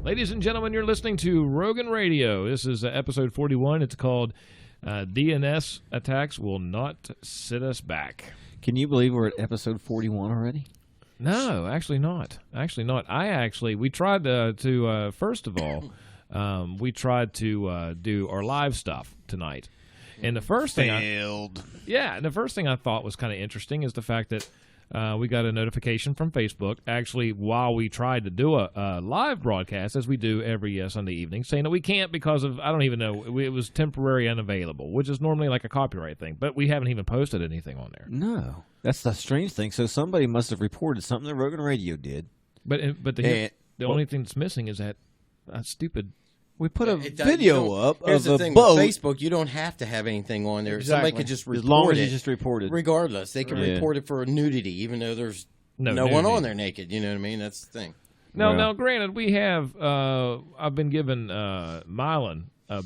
Ladies and gentlemen, you're listening to Rogan Radio. This is episode 41. It's called DNS Attacks Will Not Sit Us Back. Can you believe we're at episode 41 already? No, actually not. We tried to first of all, we tried to do our live stuff tonight. And the first thing the first thing I thought was kind of interesting is the fact that we got a notification from Facebook, actually, while we tried to do a live broadcast, as we do every Sunday evening, saying that we can't because of, I don't even know, it was temporary unavailable, which is normally like a copyright thing, but we haven't even posted anything on there. No. That's the strange thing. So somebody must have reported something that Rogan Radio did. But the only thing that's missing is that stupid... We put a video up Here's of the a thing, boat. With Facebook, you don't have to have anything on there. Exactly. Somebody could just report it. As long as you just report it. Regardless. They can report it for nudity, even though there's no one on there naked. You know what I mean? That's the thing. Now, granted, we have, I've been giving Mylan a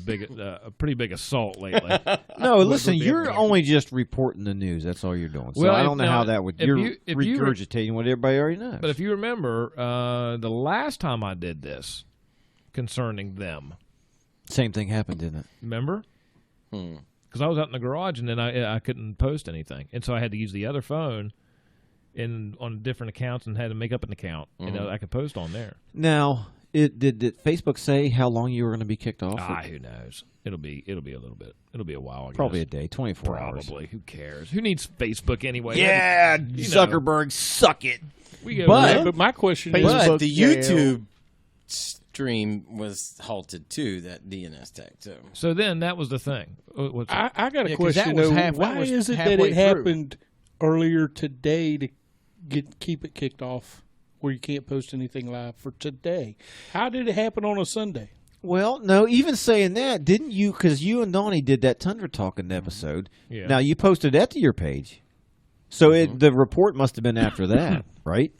pretty big assault lately. No, listen, you're only just reporting the news. That's all you're doing. So I don't know how that would... You're regurgitating what everybody already knows. But if you remember, the last time I did this concerning them... Same thing happened, didn't it? Remember? Because I was out in the garage and then I couldn't post anything. And so I had to use the other phone on different accounts and had to make up an account. And I could post on there. Now, did Facebook say how long you were going to be kicked off? Who knows? It'll be a little bit. It'll be a while, I guess. Probably a day, 24 hours. Probably. Who cares? Who needs Facebook anyway? Yeah, Zuckerberg, suck it. But my question is... But the YouTube... stream was halted too, that DNS tag too. So then that was the thing. I got a question though. Why is it that it happened earlier today to keep it kicked off where you can't post anything live for today? How did it happen on a Sunday? Well, no, even saying that, didn't you, because you and Donnie did that Tundra Talking episode. Yeah. Now, you posted that to your page. So the report must have been after that, right?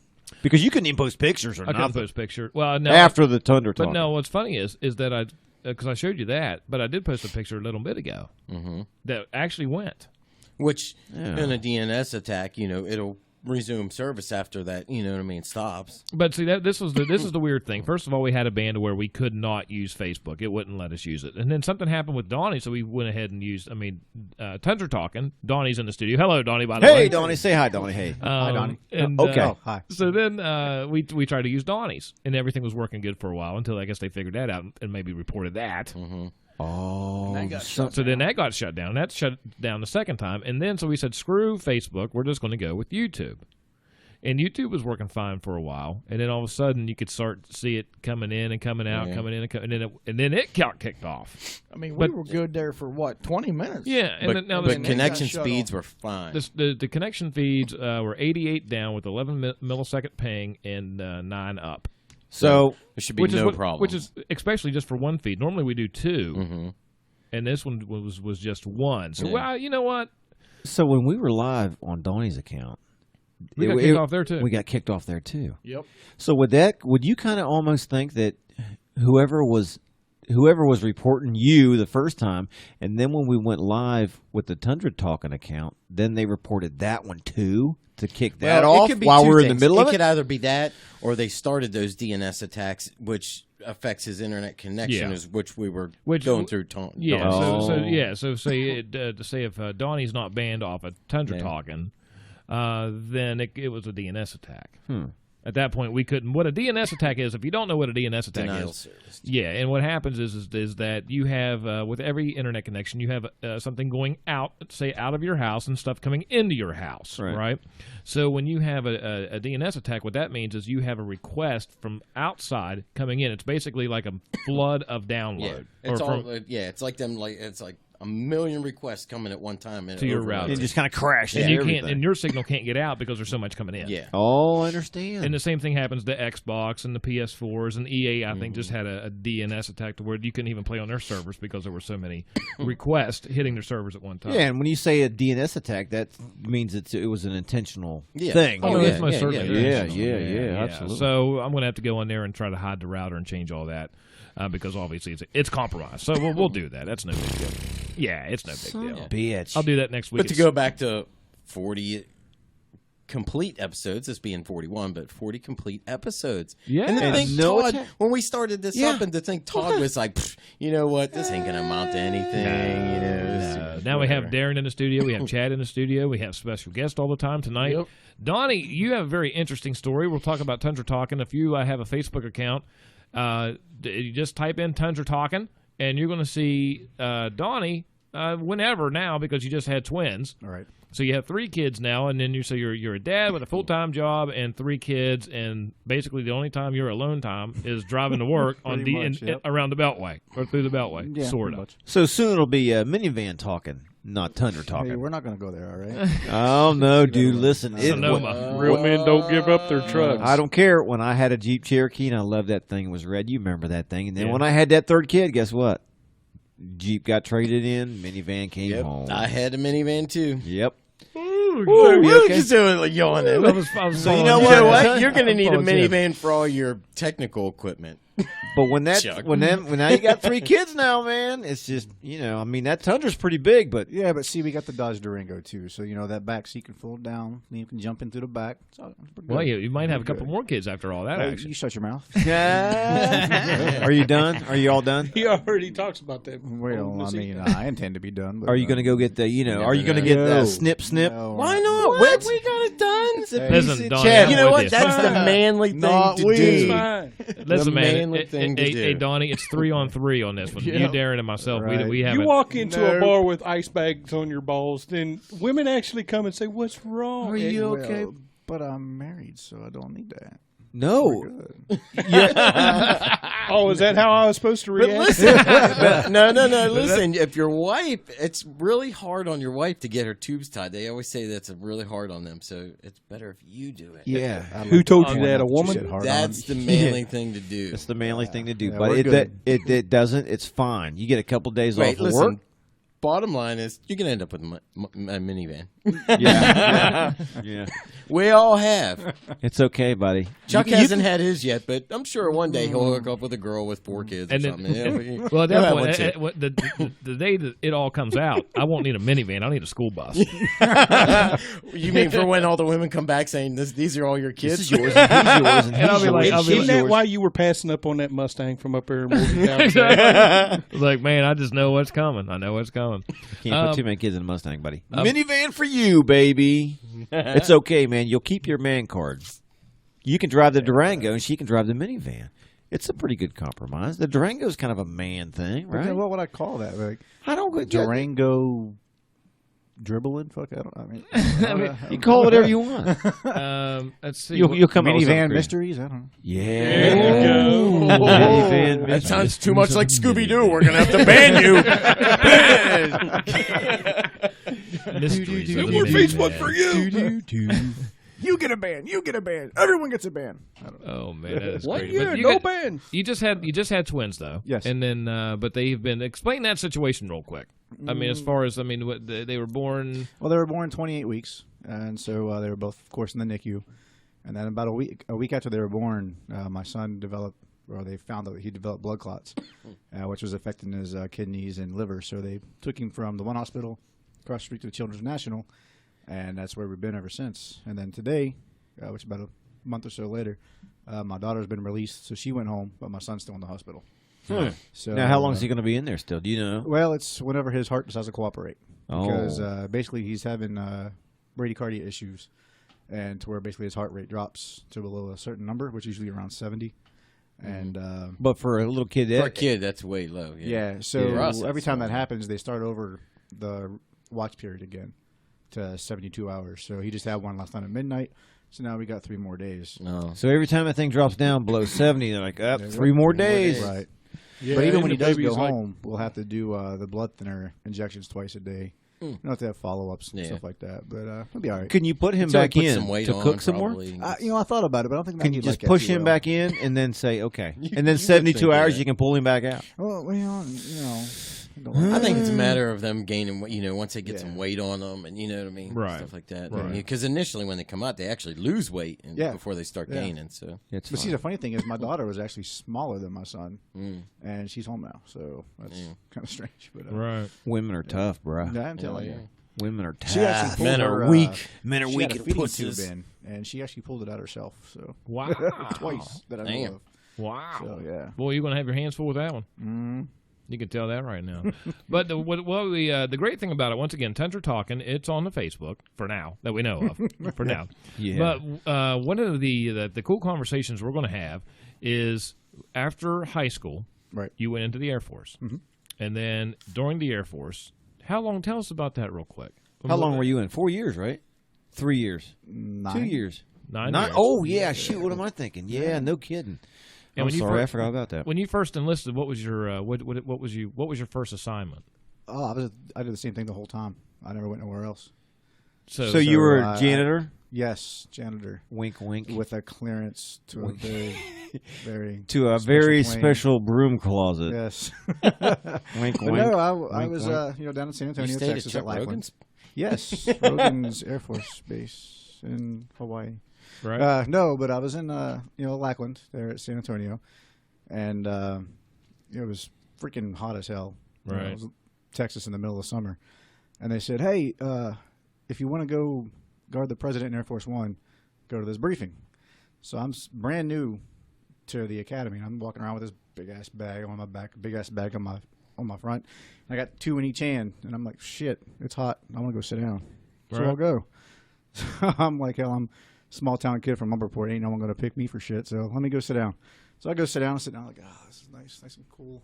Because you couldn't even post pictures or nothing. I couldn't post pictures. Well, no. After the Tundra Talk. But no, what's funny is that because I showed you that, but I did post a picture a little bit ago that actually went. Which, in a DNS attack, it'll resume service after that, stops. But see, this is the weird thing. First of all, we had a ban to where we could not use Facebook. It wouldn't let us use it. And then something happened with Donnie, so we went ahead and used, Tundra Talking. Donnie's in the studio. Hello, Donnie, by the way. Hey, Donnie. Say hi, Donnie. Hey. Hi, Donnie. And, hi. So then we tried to use Donnie's, and everything was working good for a while until I guess they figured that out and maybe reported that. Oh, so then that got shut down. That shut down the second time, and then so we said, screw Facebook. We're just going to go with YouTube. And YouTube was working fine for a while, and then all of a sudden you could start to see it coming in and coming out, coming in and then it got kicked off. I mean, we were good there for 20 minutes? Yeah, and but connection speeds were fine. The connection feeds were 88 down with 11 millisecond ping and 9 up. So there should be no problem. Which is especially just for one feed. Normally we do 2, and this one was just 1. So well, you know what? So when we were live on Donnie's account, we got kicked off there too. We got kicked off there too. Yep. So would you kind of almost think that whoever was reporting you the first time, and then when we went live with the Tundra Talking account, then they reported that one too to kick that off while we're in the middle of it? It could either be that, or they started those DNS attacks, which affects his internet connection, which we were going through. So say if Donnie's not banned off of Tundra Talking, then it was a DNS attack. At that point, we couldn't. What a DNS attack is, if you don't know what a DNS attack is, and what happens is that you have with every internet connection, you have something going out, say out of your house, and stuff coming into your house, right? So when you have a DNS attack, what that means is you have a request from outside coming in. It's basically like a flood of download. It's like them. It's like a million requests coming at one time to your router. And just kind of crash. And your signal can't get out because there's so much coming in. Yeah. Oh, I understand. And the same thing happens to Xbox and the PS4s, and EA, I think, just had a DNS attack to where you couldn't even play on their servers because there were so many requests hitting their servers at one time. Yeah, and when you say a DNS attack, that means it was an intentional thing. Oh, it's most certainly. Yeah, absolutely. So I'm going to have to go in there and try to hide the router and change all that. Because obviously it's compromised. So we'll do that. That's no big deal. Yeah, it's no big deal. Bitch. I'll do that next week. But to go back to 40 complete episodes, this being 41, but 40 complete episodes. Yeah. And to And think Todd, when we started this up, and to think Todd was like, you know what, this ain't going to amount to anything. You know, now we have Darren in the studio. We have Chad in the studio. We have special guests all the time tonight. Yep. Donnie, you have a very interesting story. We'll talk about Tundra Talking. If you have a Facebook account, you just type in Tundra Talking, and you're going to see Donnie whenever now, because you just had twins. All right. So you have 3 kids now, and then you're a dad with a full-time job and 3 kids, and basically the only time you're alone time is driving to work on around the Beltway or through the Beltway, sort of. So soon it'll be minivan talking, not Tundra talking. Hey, we're not going to go there, all right? Oh no, dude! Listen, real men don't give up their trucks. I don't care. When I had a Jeep Cherokee and I loved that thing, it was red. You remember that thing? And then when I had that 3rd kid, guess what? Jeep got traded in. Minivan came home. I had a minivan too. Yep. We're just doing yawning. So you know what? You're going to need a minivan for all your technical equipment. But when now you got 3 kids now, man, it's just, I mean, that Tundra's pretty big, but yeah, but see, we got the Dodge Durango too, so that back seat can fold down, and you can jump in through the back. Well, you might have a couple more kids after all that. Actually, you shut your mouth. Are you done? Are you all done? He already talks about that. Well, I mean, I intend to be done. But, are you going to go get the? Are you going to get snip? No, why not? What? We got it done. Listen, Donnie, Chad, you know what? That's the manly thing to do. Listen, man. Hey, Donnie, it's 3-on-3 on this one. You, Darren, and myself. Right. We have. You walk into a bar with ice bags on your balls, then women actually come and say, "What's wrong? Are you okay?" But I'm married, so I don't need that. No. Oh, is that how I was supposed to react? No. Listen, if your wife, it's really hard on your wife to get her tubes tied. They always say that's really hard on them, so it's better if you do it. Yeah. Who told you that? A woman? That's the manly thing to do. That's the manly thing to do. Yeah, but it doesn't. It's fine. You get a couple days off of work. Bottom line is, you're going to end up with a minivan. Yeah. We all have. It's okay, buddy. Chuck hasn't had his yet, but I'm sure one day he'll hook up with a girl with 4 kids or something. Well, at that point, the day that it all comes out, I won't need a minivan. I'll need a school bus. You mean for when all the women come back saying, these are all your kids? This is yours, and he's yours, and I'll be like, isn't that why you were passing up on that Mustang from up there in Morgantown? Exactly. Like, man, I just know what's coming. I know what's coming. Can't put too many kids in a Mustang, buddy. Minivan for you, baby. It's okay, man. You'll keep your man card. You can drive the Durango, and she can drive the minivan. It's a pretty good compromise. The Durango's kind of a man thing, right? What would I call that? Like, I don't Durango dribbling. Fuck, I mean, you call it whatever you want. Let's see. You'll come up with minivan something mysteries. I don't know. Yeah. There you go. Minivan That sounds too much like Scooby-Doo. We're going to have to ban you. Mysteries. No more Facebook for you. You get a ban. You get a ban. Everyone gets a ban. Oh man, that is 1 great. year, But no ban. You just had twins though. Yes. And then, but they've been explain that situation real quick. I mean, as far as what they were born. Well, they were born 28 weeks, and so they were both, of course, in the NICU. And then about a week after they were born, my son they found that he developed blood clots, which was affecting his kidneys and liver. So they took him from the one hospital across the street to the Children's National, and that's where we've been ever since. And then today, which is about a month or so later, my daughter's been released, so she went home, but my son's still in the hospital. So Now, how long is he going to be in there still? Do you know? Well, it's whenever his heart decides to cooperate. Oh. Because basically he's having bradycardia issues, and to where basically his heart rate drops to below a certain number, which is usually around 70. And But for a little kid, For a kid, that's way low. yeah, so every time that happens, they start over the watch period again to 72 hours. So he just had one last night at midnight. So now we got 3 more days. So every time that thing drops down below 70, they're like, 3 more days. Right. Yeah, But even when and he the does go baby's like- home, we'll have to do the blood thinner injections twice a day. You don't have to have follow-ups and stuff like that, but it'll be all right. Can you put him Until he back puts in some weight to on, cook some more? probably. I thought about it, but I don't think Can you just push him back in and then say, okay. And then you 72 think hours, that. you can pull him back out. Well, I think it's a matter of them gaining, once they get some weight on them, and you know what I mean, Right. stuff like that. Right. Because initially, when they come out, they actually lose weight before they start gaining. So, It's But see, fine. the funny thing is, my daughter was actually smaller than my son, and she's home now, so that's kind of strange. But Right. Women are tough, bro. yeah, I'm telling you. Women are She actually tough. pulled Men her, are weak. Men are she weak had a and feeding pussies. tube in, and she actually pulled it out herself. So Wow. twice that I know Damn. of. Wow. So yeah. Boy, you're going to have your hands full with that one. Mm. You can tell that right now. But the great thing about it, once again, Tundra Talking, it's on the Facebook for now that we know of. For now. Yeah. But one of the cool conversations we're going to have is after high school, Right. you went into the Air Force. Mm-hmm. And then during the Air Force, how long? Tell us about that real quick. How long were you in? 4 years, right? 3 years. 9. 2 years. 9 years. Oh, yeah. Shoot, what am I thinking? Yeah, no kidding. And I'm when you sorry, I first- forgot about that. When you first enlisted, what was your what was your first assignment? Oh, I did the same thing the whole time. I never went nowhere else. So you were a I- janitor? Yes, janitor. Wink, wink. With a clearance to a very, very To a special very plane. special broom closet. Yes. Wink, But wink. no, I Wink, was wink. down in San You Antonio, stayed at Texas Chuck at Lackland. Rogan's? Yes, Rogan's Air Force Base in Hawaii. Right. No, but I was in Lackland there at San Antonio, and it was freaking hot as hell. Right. It was Texas in the middle of summer, and they said, "Hey, if you want to go guard the president in Air Force One, go to this briefing." So I'm brand new to the academy. I'm walking around with this big ass bag on my back, big ass bag on my front. I got 2 in each hand, and I'm like, "Shit, it's hot. I want to go sit down." So Right. I'll go. So I'm like, hell, I'm a small town kid from Humberport. Ain't no one gonna pick me for shit. So let me go sit down. So I go sit down, like, this is nice and cool.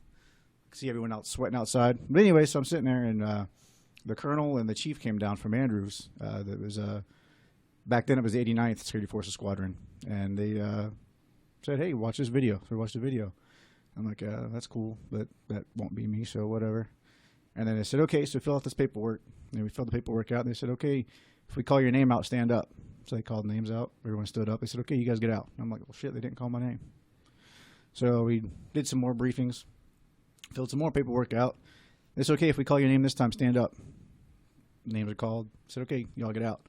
See everyone out sweating outside. But anyway, so I'm sitting there, and the colonel and the chief came down from Andrews. That was back then it was the 89th Security Forces Squadron, and they said, "Hey, watch this video." So I watched the video. I'm like, "That's cool, but that won't be me, so whatever." And then they said, "Okay, so fill out this paperwork." And we filled the paperwork out, and they said, "Okay, if we call your name out, stand up." So they called names out. Everyone stood up. They said, "Okay, you guys get out." And I'm like, "Well, shit, they didn't call my name." So we did some more briefings, filled some more paperwork out. It's okay if we call your name this time, stand up. Names are called. I said, "Okay, y'all get out."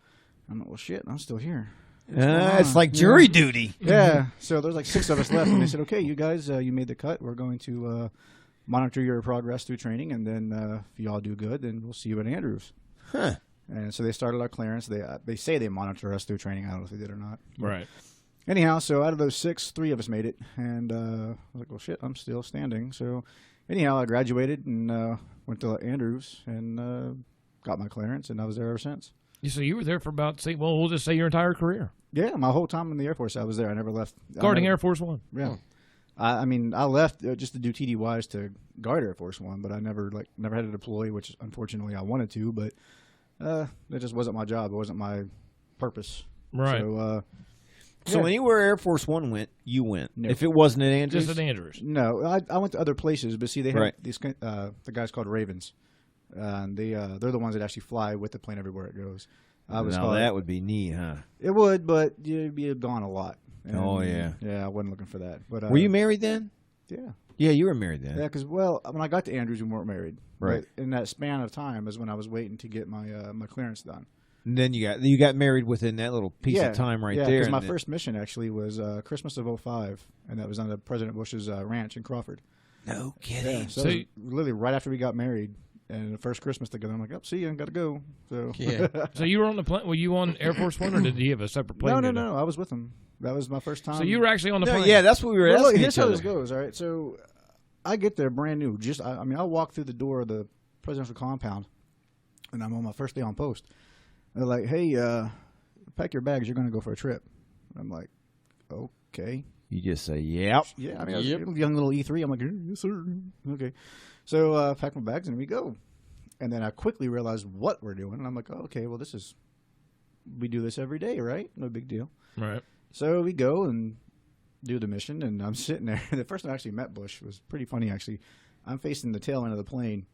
I'm like, "Well, shit, I'm still here." It's like jury duty. Yeah. So there's like 6 of us left, and they said, "Okay, you guys, you made the cut. We're going to monitor your progress through training, and then if you all do good, then we'll see you at Andrews." Huh. And so they started our clearance. They say they monitor us through training. I don't know if they did or not. Right. Anyhow, so out of those 6, 3 of us made it, and I was like, "Well, shit, I'm still standing." So anyhow, I graduated and went to Andrews and got my clearance, and I was there ever since. So you were there for about, we'll just say your entire career. Yeah, my whole time in the Air Force, I was there. I never left. Guarding Air Force One. Yeah. I mean, I left just to do TDYs to guard Air Force One, but I never had to deploy, which unfortunately I wanted to, but that just wasn't my job. It wasn't my purpose. Right. So anywhere Air Force One went, you went. No. If it wasn't at Andrews? Just at Andrews. No, I went to other places, but see, they have Right. these the guys called Ravens, and they're the ones that actually fly with the plane everywhere it goes. Now that would be neat, huh? It would, but you'd be gone a lot. And, Oh, yeah. Yeah, I wasn't looking for that. But Were you married then? Yeah. Yeah, you were married then. Yeah, because when I got to Andrews, we weren't married. Right. But in that span of time is when I was waiting to get my my clearance done. And then you got married within that little piece of time right there. Yeah, because my and first mission actually was Christmas of '05, and that was on the President Bush's ranch in Crawford. No kidding. Yeah, so it was literally right after we got married, and the first Christmas together, I'm like, "Oh, see you, I got to go." So Yeah. So you were on the plane. Were you on Air Force One, or did you have a separate plane? No, I was with him. That was my first time. So you were actually on the No, plane. yeah, that's what we were Well, asking look, here's each how other. this goes. All right, so I get there brand new. I walk through the door of the presidential compound, and I'm on my first day on post. They're like, "Hey, pack your bags. You're going to go for a trip." I'm like, "Okay." You just say, "Yep." Yeah, I mean, I was a young little E3. I'm like, "Yes, sir." Okay. So pack my bags and we go. And then I quickly realized what we're doing. And I'm like, "Oh, okay, well, we do this every day, right? No big deal." Right. So we go and do the mission, and I'm sitting there. The first time I actually met Bush was pretty funny, actually. I'm facing the tail end of the plane,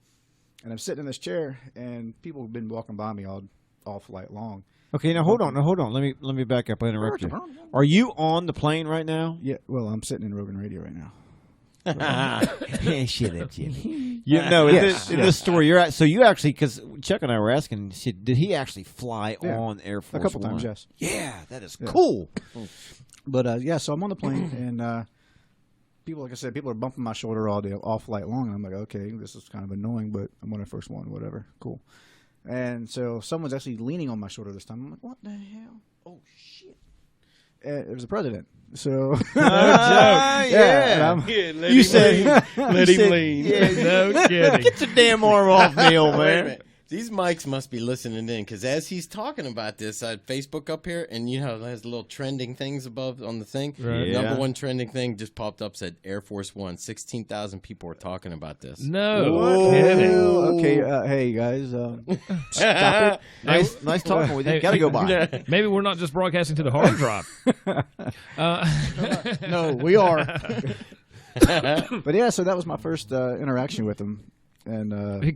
and I'm sitting in this chair, and people have been walking by me all flight long. Okay, now hold on. Let me back up. I interrupt you. Are you on the plane right now? Yeah, well, I'm sitting in RoganRadio right now. Shit, that Jimmy. In this story, you're at. So you actually, because Chuck and I were asking, did he actually fly on Air Force A couple One? times, yes. Yeah, that is cool. But so I'm on the plane, and people, like I said, people are bumping my shoulder all day, all flight long. And I'm like, okay, this is kind of annoying, but I'm on the first one, whatever, cool. And so someone's actually leaning on my shoulder this time. I'm like, what the hell? Oh, shit. It was the president. So, No joke. Let him lean. Yeah, no kidding. Get the damn arm off me, old Wait a man. minute. These mics must be listening in because as he's talking about this, I had Facebook up here, and you know, there's little trending things above on the thing. Right. Yeah. Number one trending thing just popped up, said Air Force One. 16,000 people are talking about this. No kidding. Okay, hey guys, stop it. Nice talking with you. Gotta go by. Maybe we're not just broadcasting to the hard drive. No, we are. But yeah, so that was my first interaction with him, and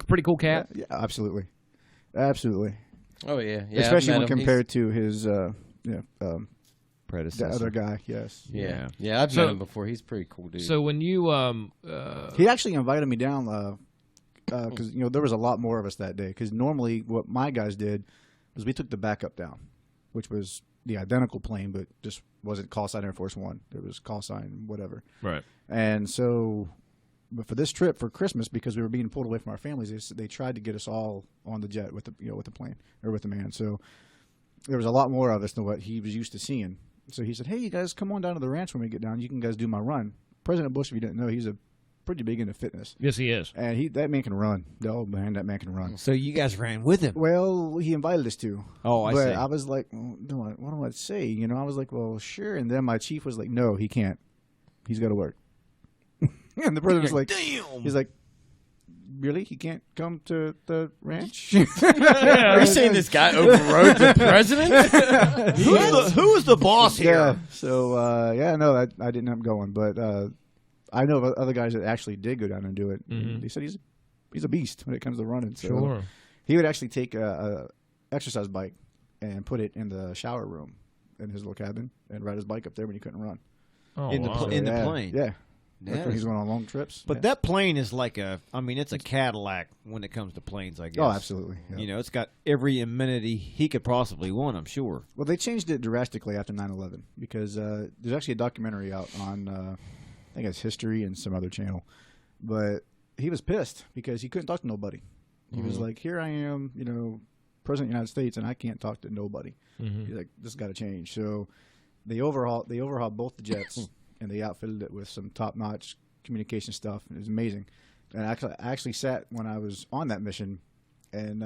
Pretty cool cat. yeah, absolutely. Oh yeah, Especially when I've met him. compared to his the Predecessor. other guy. Yes, Yeah, I've So- met him before. He's a pretty cool dude. So when you he actually invited me down because there was a lot more of us that day. Because normally, what my guys did was we took the backup down, which was the identical plane, but just wasn't call sign Air Force One. It was call sign whatever. right. And so, but for this trip for Christmas, because we were being pulled away from our families, they tried to get us all on the jet with the plane or with the man. So there was a lot more of us than what he was used to seeing. So he said, "Hey, you guys, come on down to the ranch when we get down. You can guys do my run." President Bush, if you didn't know, he's a pretty big into fitness, Yes, he is. and that man can run. Oh man, that man can run. So you guys ran with him. Well, he invited us to. Oh, I but see. I was like, well, what do I say? I was like, well, sure. And then my chief was like, no, he can't. He's got to work. And the president was like, damn. he's like, really? He can't come to the ranch? Are you saying this guy overrode the president? Who's the boss here? Yeah. So, no, I didn't end up going. But I know of other guys that actually did go down and do it. Mhm. They said he's a beast when it comes to running. So Sure. he would actually take a exercise bike and put it in the shower room in his little cabin and ride his bike up there when he couldn't run. Oh, In the wow. pl- in the plane. Yeah. That Like when he's is- going on long trips. But yeah. that plane is like it's a Cadillac when it comes to planes, I guess. Oh, absolutely. Yeah. It's got every amenity he could possibly want, I'm sure. Well, they changed it drastically after 9/11 because there's actually a documentary out on, I think it's History and some other channel. But he was pissed because he couldn't talk to nobody. He was like, here I am, President of the United States, and I can't talk to nobody. Mhm. He's like, this has got to change. So they overhauled both the jets, and they outfitted it with some top-notch communication stuff. It was amazing. And I actually sat when I was on that mission, and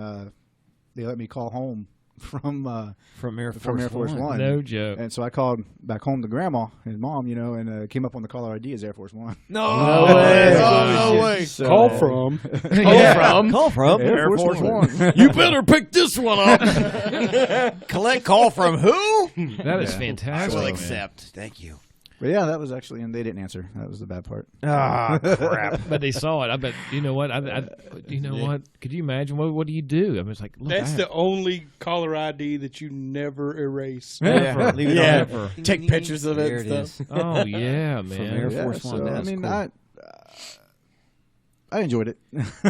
they let me call home from From Air Force One. No joke. And so I called back home to Grandma and Mom, and came up on the caller ID as Air Force One. No way. Oh, no way. So, Call from. Call from Air Force One. You better pick this one up. Collect call from who? That is fantastic. man. Thank you. But yeah, that was actually, and they didn't answer. That was the bad part. Ah, crap. But they saw it. I bet. You know what? What? Could you imagine? What do you do? I mean, it's like look, That's the only caller ID that you never erase. Yeah. Leave it Yeah. on there for Take pictures of it There and it stuff. is. Oh yeah, From man. Air Yeah, Force One. so, That's cool. I enjoyed it.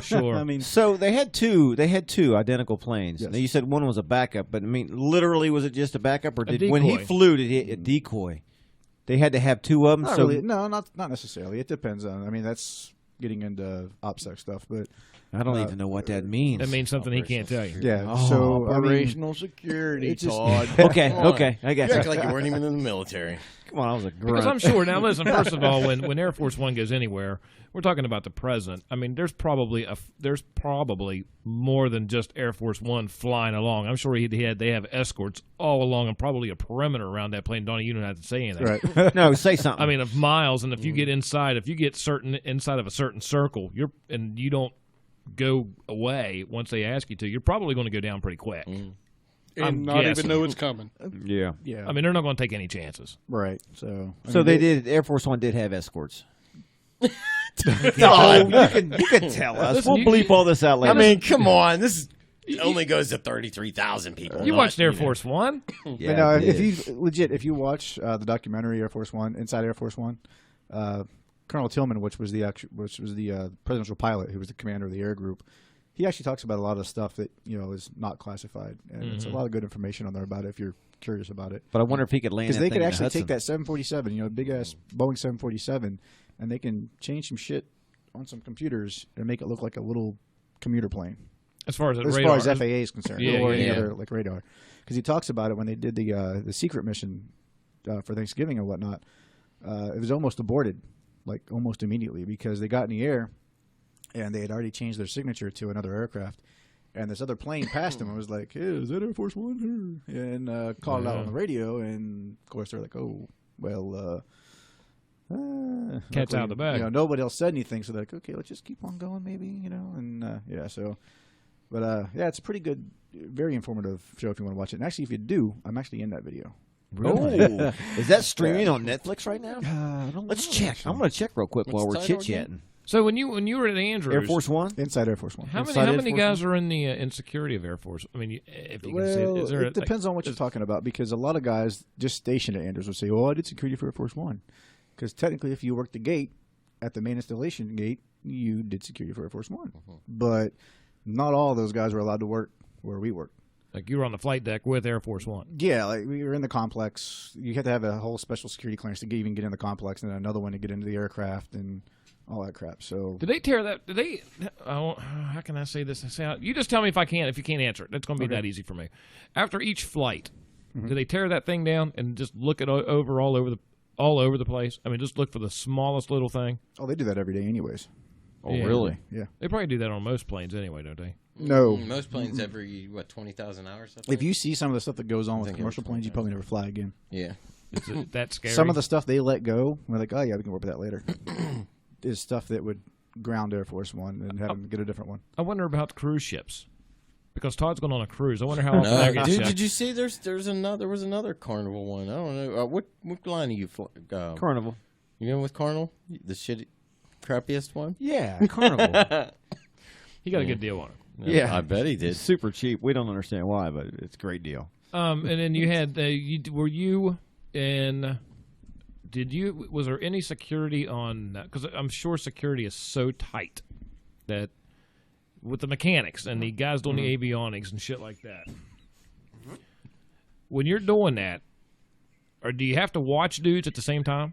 Sure. I mean, So they had two identical planes. Yes. Now you said one was a backup, but I mean, literally, was it just a backup, or A did when he decoy. flew, did he a decoy? They had to have two of them. not So really. No, not necessarily. It depends on. I mean, that's getting into OPSEC stuff, but I don't even know what that means. That means something he can't tell you. yeah. Oh, so I mean, Operational security, it's just- Todd. Okay, Come on. okay, I got You you. act like you weren't even in the military. Come on, I was a Because grunt. I'm sure. Now, listen. First of all, when Air Force One goes anywhere, we're talking about the president. I mean, there's probably more than just Air Force One flying along. I'm sure they have escorts all along and probably a perimeter around that plane. Donnie, you don't have to say anything. right. No, say something. I mean, of miles, and if you get inside inside of a certain circle, you don't go away once they ask you to, you're probably going to go down pretty quick. I'm And not guessing. even know it's coming. yeah. Yeah. I mean, they're not going to take any chances. right. So. So they did. Air Force One did have escorts. No, you can tell us. Listen, We'll you- bleep all this out later. I mean, come on. This only goes to 33,000 people. You not, watched Air know. Force One? yeah, But no, it if you watch the documentary Air Force One, Inside Air Force One, Colonel Tillman, which was the presidential pilot who was the commander of the air group, he actually talks about a lot of stuff that is not classified, and it's a lot of good information on there about it if you're curious about it. But I wonder if he could land Because that they thing could in actually Hudson. take that 747, big ass Boeing 747, and they can change some shit on some computers and make it look like a little commuter plane. As far as FAA is concerned, or any other like radar, because he talks about it when they did the secret mission for Thanksgiving and whatnot. It was almost aborted, like almost immediately, because they got in the air and they had already changed their signature to another aircraft, and this other plane passed them and was like, "Hey, is that Air Force One?" And called it out on the radio, and of course they're like, "Oh, well." Cat's out of the bag. Nobody else said anything, so they're like, "Okay, let's just keep on going, maybe." And so. But it's a pretty good, very informative show if you want to watch it. And actually, if you do, I'm actually in that video. Really? Oh. Is that streaming on Netflix right now? Let's check. I'm going to check real quick while we're chit-chatting. So when you were at Andrews, Air Force One, inside Air Force One. How many guys are in the in security of Air Force? I mean, if you can say, it depends on what you're talking about, because a lot of guys just stationed at Andrews will say, "Oh, I did security for Air Force One," because technically, if you worked the gate at the main installation gate, you did security for Air Force One, but not all of those guys were allowed to work where we worked. Like you were on the flight deck with Air Force One. Yeah, like we were in the complex. You had to have a whole special security clearance to even get in the complex, and then another one to get into the aircraft and all that crap. So did they tear that? Did they? How can I say this? You just tell me if I can. If you can't answer it, it's going to be that easy for me. After each flight, do they tear that thing down and just look it over all over the place? I mean, just look for the smallest little thing. Oh, they do that every day, anyways. Oh, really? Yeah. They probably do that on most planes anyway, don't they? No. Most planes every, 20,000 hours? If you see some of the stuff that goes on with commercial planes, you probably never fly again. Yeah. Is it that scary? Some of the stuff they let go, we're like, oh, yeah, we can work with that later, is stuff that would ground Air Force One and have them get a different one. I wonder about cruise ships. Because Todd's going on a cruise. I wonder how often that gets checked. Did you see there was another Carnival one? I don't know. What line are you Carnival. You know with Carnival? The shitty, crappiest one? Yeah, Carnival. He got a good deal on it. Yeah. I bet he did. It's super cheap. We don't understand why, but it's a great deal. And then you had, was there any security on that? Because I'm sure security is so tight that with the mechanics and the guys doing the avionics and shit like that. When you're doing that, or do you have to watch dudes at the same time?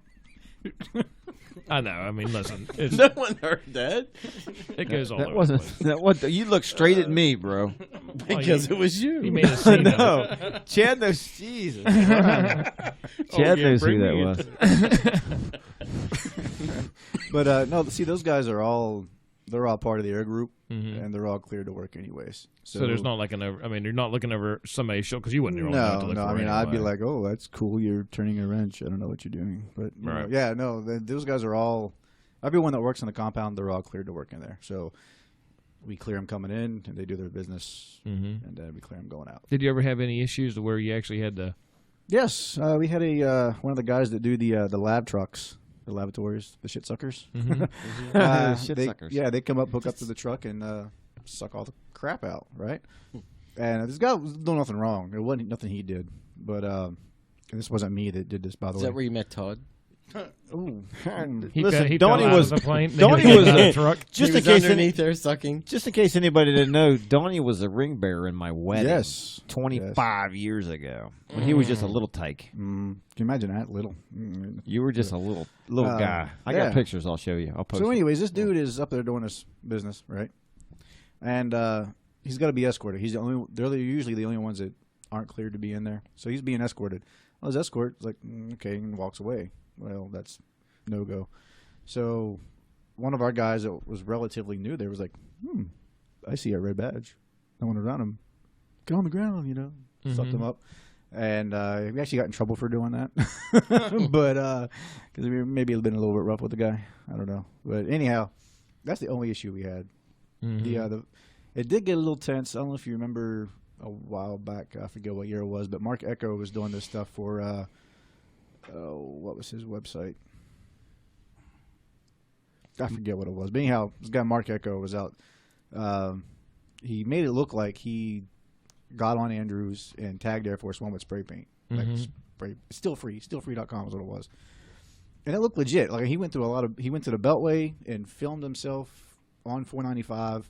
I know. I mean, listen. No one heard that. It goes all that over. Wasn't that what? You look straight at me, bro. Because it was you. He made a scene. No, Chad knows. Jesus, Chad knows who that was. But no, see, those guys are all part of the air group, and they're all cleared to work anyways. So there's not like you're not looking over somebody's show because you wouldn't. No. I mean, I'd be like, oh, that's cool. You're turning a wrench. I don't know what you're doing, but those guys are all. Everyone that works in the compound, they're all cleared to work in there. So we clear them coming in, and they do their business, and we clear them going out. Did you ever have any issues to where you actually had to? Yes, we had one of the guys that do the lab trucks. The laboratories, the shit suckers. Suckers. Yeah, they come up, hook up to the truck, and suck all the crap out, right? And this guy was doing nothing wrong. It wasn't nothing he did, but this wasn't me that did this. By the way, is that where you met Todd? Ooh, listen, Donnie was a plane. Donnie was a truck. Just in case underneath there sucking. Just in case anybody didn't know, Donnie was a ring bearer in my wedding. Yes, 25 years ago when he was just a little tyke. Can you imagine that little? You were just a little guy. I got pictures. I'll show you. I'll post. So, anyways, this dude is up there doing his business, right? And he's got to be escorted. They're usually the only ones that aren't cleared to be in there. So he's being escorted. Well, his escort is like, okay, and walks away. Well, that's no go. So one of our guys that was relatively new there was like, I see a red badge. I went around him. Get on the ground, sucked him up. And we actually got in trouble for doing that. But because we maybe been a little bit rough with the guy. I don't know. But anyhow, that's the only issue we had. It did get a little tense. I don't know if you remember a while back. I forget what year it was. But Mark Echo was doing this stuff for... what was his website? I forget what it was. But anyhow, this guy Mark Echo was out. He made it look like he got on Andrews and tagged Air Force One with spray paint. Like spray, stillfree.com is what it was. And it looked legit. Like he went to the Beltway and filmed himself on 495,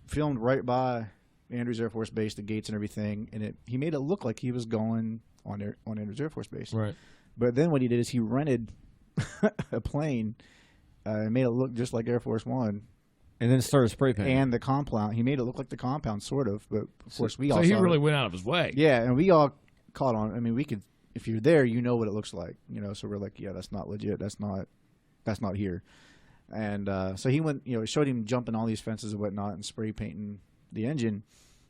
filmed right by Andrews Air Force Base, the gates and everything, and he made it look like he was going on Andrews Air Force Base. Right. But then what he did is he rented a plane and made it look just like Air Force One And then started spray painting. And the compound. He made it look like the compound, sort of. But, of course, we all So he saw really it. went out of his way. Yeah, and we all caught on. I mean, we could, if you're there, you know what it looks like. You know, so we're like, yeah, that's not legit. That's not here. And so he went, you know, showed him jumping all these fences and whatnot and spray painting the engine.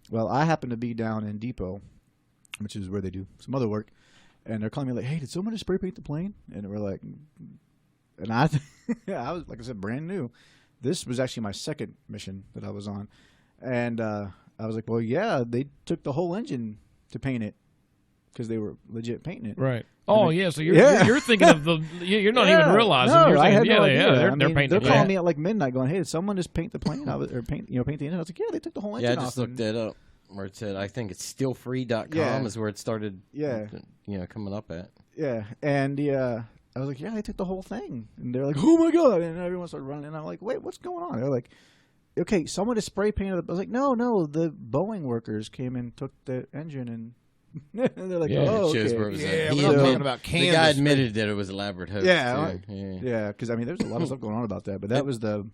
Well, I happened to be down in Depot, which is where they do some other work. And they're calling me like, hey, did someone just spray paint the plane? And we're like, and I was, like I said, brand new. This was actually my second mission that I was on. And I was like, well, yeah, they took the whole engine to paint it because they were legit painting it. Right. Oh, yeah, so you're thinking of the – you're not even realizing. No, you're I thinking, had no idea. they're painting They're the calling me at like midnight going, hey, did someone just paint the plane? Or paint the engine? I was like, yeah, they took the whole engine off. Yeah, I just looked that up where it said, I think it's stillfree.com is where it started coming up at. Yeah, and I was like, yeah, they took the whole thing. And they're like, oh, my God. And everyone started running. And I'm like, wait, what's going on? They're like, okay, someone just spray painted it. I was like, no, the Boeing workers came and took the engine and and they're like, oh, it shows okay. where it was Yeah, at. we're not talking about The guy admitted that it was elaborate hoax. Yeah, because, I mean, there's a lot of stuff going on about that. But that was the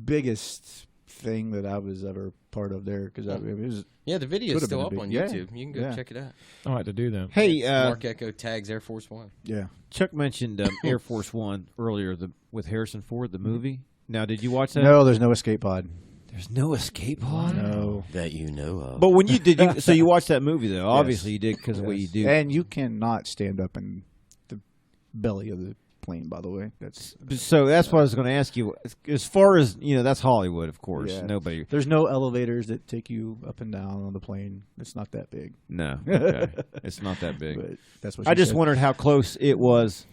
biggest thing that I was ever part of there. Because it was, the video is still up on YouTube. You can go check it out. I'll have to do that. Hey, Mark Echo tags Air Force One. Yeah. Chuck mentioned Air Force One earlier with Harrison Ford, the movie. Now, did you watch that? No, there's no escape pod. There's no escape pod? No. That you know of. But when you did, so you watched that movie, though. Obviously, you did because of what you do. And you cannot stand up in the belly of the plane, by the way. So that's what I was going to ask you. As far as, that's Hollywood, of course. Yeah. Nobody. There's no elevators that take you up and down on the plane. It's not that big. No. Okay. It's not that big. But that's what I just said. wondered how close it was,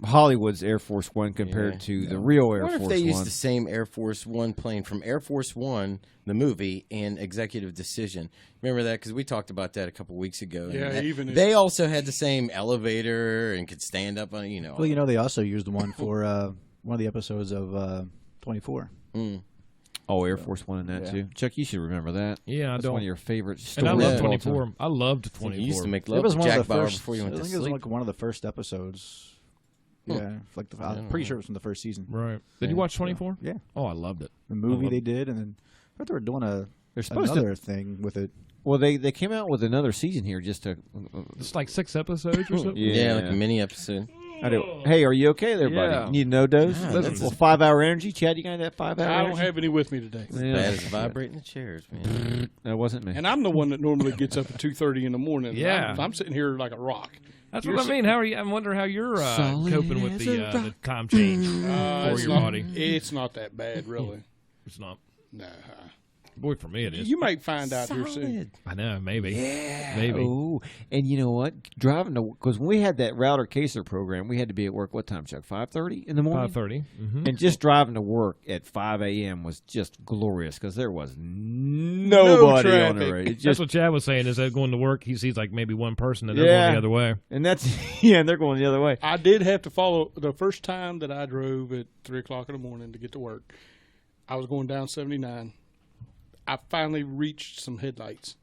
Hollywood's Air Force One compared to the real Air Force One. I wonder if they used the same Air Force One plane from Air Force One, the movie, and Executive Decision. Remember that? Because we talked about that a couple weeks ago. Yeah, they also had the same elevator and could stand up on it, Well, they also used one for one of the episodes of 24. Mm. Oh, Air Force One in that too. Chuck, you should remember that. Yeah, That's I don't. one of your favorite stories. And I love 24. I loved 24. You used to make It love was to one Jack of the Bauer first. before you went to I think sleep. it was like one of the first episodes. Yeah, like I'm pretty sure it was from the first season. Right. Did you watch 24? Yeah. Oh, I loved it. The movie they did, and then I thought they were doing another thing with it. Well, they came out with another season here just to. It's like 6 episodes or something. Yeah, like a mini episode. I do. Hey, are you okay there, buddy? Yeah. Need no dose? that's Well, 5-hour energy. Chad, you got that 5-hour I energy? don't have any with me today. Yeah. Bad as vibrating the chairs, man. That wasn't me. And I'm the one that normally gets up at 2:30 in the morning. Yeah. I'm sitting here like a rock. That's what I mean. How are you? I wonder how you're coping with the time change for It's your not, body. It's not that bad, really. It's not. Nah. Boy, for me it is. You might find out here soon. I know, maybe. Yeah. Maybe. Oh, and you know what? Driving to because when we had that router caser program, we had to be at work. What time, Chuck? 5:30 in the morning. 5:30. Mm-hmm. And just driving to work at 5 a.m. was just glorious because there was nobody on the road. That's what Chad was saying. Is that going to work? He sees like maybe one person and they're going the other way. And that's and they're going the other way. I did have to follow the first time that I drove at 3 o'clock in the morning to get to work. I was going down 79. I finally reached some headlights,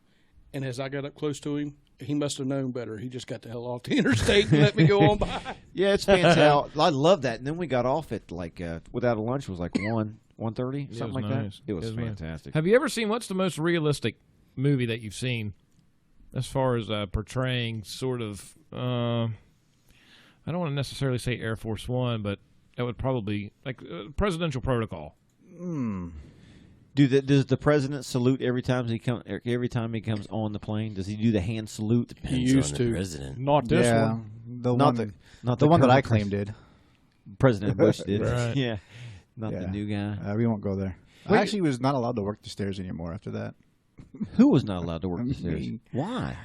and as I got up close to him, he must have known better. He just got the hell off the interstate and let me go on by. Yeah, it's fantastic. I love that. And then we got off at like without a lunch was like 1:30, something like nice. that. It was Nice. fantastic. Have you ever seen what's the most realistic movie that you've seen as far as portraying sort of I don't want to necessarily say Air Force One, but that would probably like Presidential Protocol. Does the president salute every time he comes on the plane? Does he do the hand salute? Depends used on to. the president. Not this one. The Not one, not the one that current I claimed did. President Bush did. Right. Yeah, not Yeah. the new guy. We won't go there. Wait. I actually was not allowed to work the stairs anymore after that. Who was not allowed to work the stairs? Me. Why?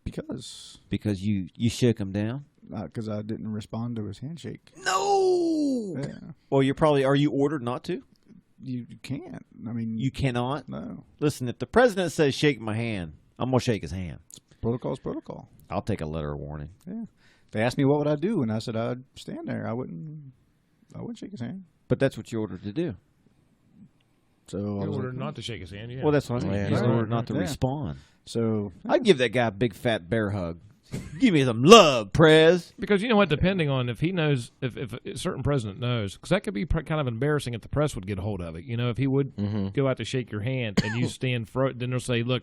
Because you shook him down. because I didn't respond to his handshake. No. Yeah. Well, are you ordered not to? You can't. I mean, You cannot. no. Listen, if the president says shake my hand, I'm gonna shake his hand. Protocol is protocol. I'll take a letter of warning. Yeah. They asked me what would I do, and I said I'd stand there. I wouldn't shake his hand. But that's what you're ordered to do. So I You're was ordered like, not to shake his hand. Yeah. Well, that's what I mean. Yeah, He's right, ordered not to yeah. respond. So I'd give that guy a big fat bear hug. Give me some love, Prez. Because you know what? Depending on if he knows, if a certain president knows, because that could be kind of embarrassing if the press would get a hold of it. You know, if he would go out to shake your hand and you stand then they'll say, look,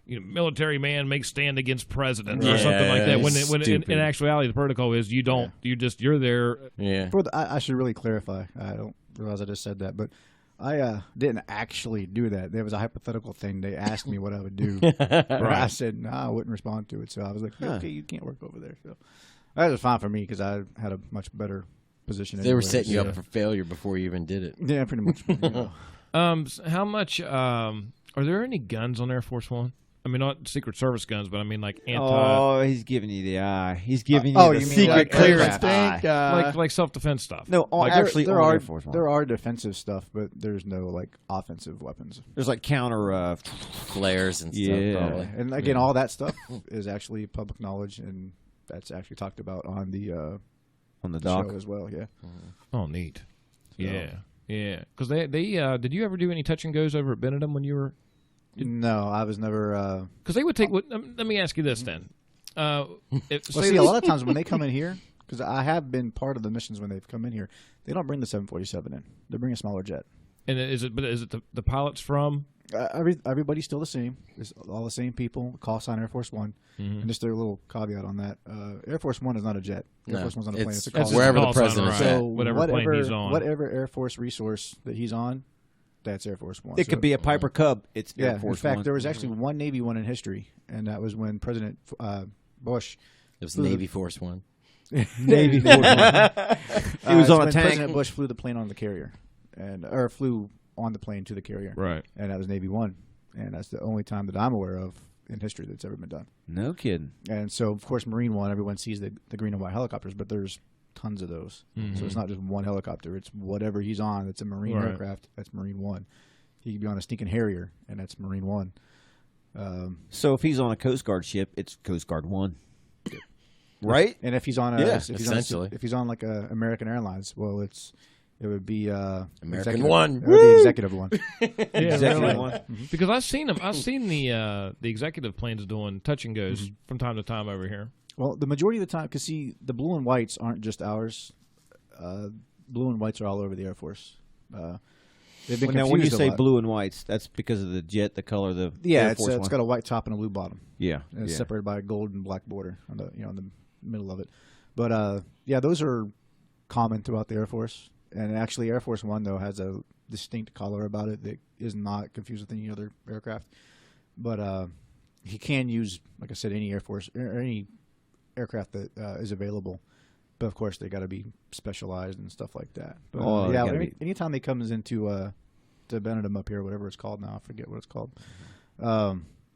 military man makes stand against president or something like that. When in actuality, the protocol is you don't. You're there. Yeah. I should really clarify. I don't realize I just said that, but I didn't actually do that. There was a hypothetical thing. They asked me what I would do. Right. I said, no, I wouldn't respond to it. So I was like, okay, you can't work over there. So that was fine for me because I had a much better position. They were setting you up for failure before you even did it. Yeah, pretty much. How much, are there any guns on Air Force One? I mean, not Secret Service guns, but I mean like anti. Oh, he's giving you the eye. He's giving you the secret clearance eye. Like self-defense stuff. No, actually, there are defensive stuff, but there's no like offensive weapons. There's like counter flares and stuff. Probably. And again, all that stuff is actually public knowledge, and that's actually talked about on the doc show as well. Yeah. Oh, neat. So. Yeah. Because they did you ever do any touch and goes over at Benedum when you were? No, I was never. Because they would take. Let me ask you this then. A lot of times when they come in here, because I have been part of the missions when they've come in here, they don't bring the 747 in. They bring a smaller jet. And is it the pilots from? Everybody's still the same. It's all the same people. Call sign Air Force One. And just a little caveat on that: Air Force One is not a jet. Air Force One's on a plane. It's a call wherever the president's at. So whatever plane he's on, whatever Air Force resource that he's on. That's Air Force One. It could be a Piper Cub. It's Air Force In fact, One. there was actually one Navy one in history, and that was when President Bush. It was Navy Force One. Navy Force One. It was on a tank. President Bush flew the plane on the carrier, or flew on the plane to the carrier. Right. And that was Navy One, and that's the only time that I'm aware of in history that's ever been done. No kidding. And so, of course, Marine One, everyone sees the green and white helicopters, but there's tons of those. So it's not just one helicopter. It's whatever he's on. It's a Marine aircraft. That's Marine One. He could be on a stinking Harrier, and that's Marine One. So if he's on a Coast Guard ship, it's Coast Guard One, right? And if he's on if he's on like a American Airlines, well, it would be American One, the executive one. Executive one. Because I've seen them. I've seen the executive planes doing touch and goes from time to time over here. Well, the majority of the time, because see, the blue and whites aren't just ours. Blue and whites are all over the Air Force. Now, when you say blue and whites, that's because of the jet, the color of the Air Force it's got a white top and a blue bottom. Yeah, and it's separated by a gold and black border on the in the middle of it. But those are common throughout the Air Force. And actually, Air Force One though has a distinct color about it that is not confused with any other aircraft. But he can use, like I said, any Air Force or any aircraft that is available. But of course, they got to be specialized and stuff like that. But anytime they comes into to Benedum up here, whatever it's called now, I forget what it's called.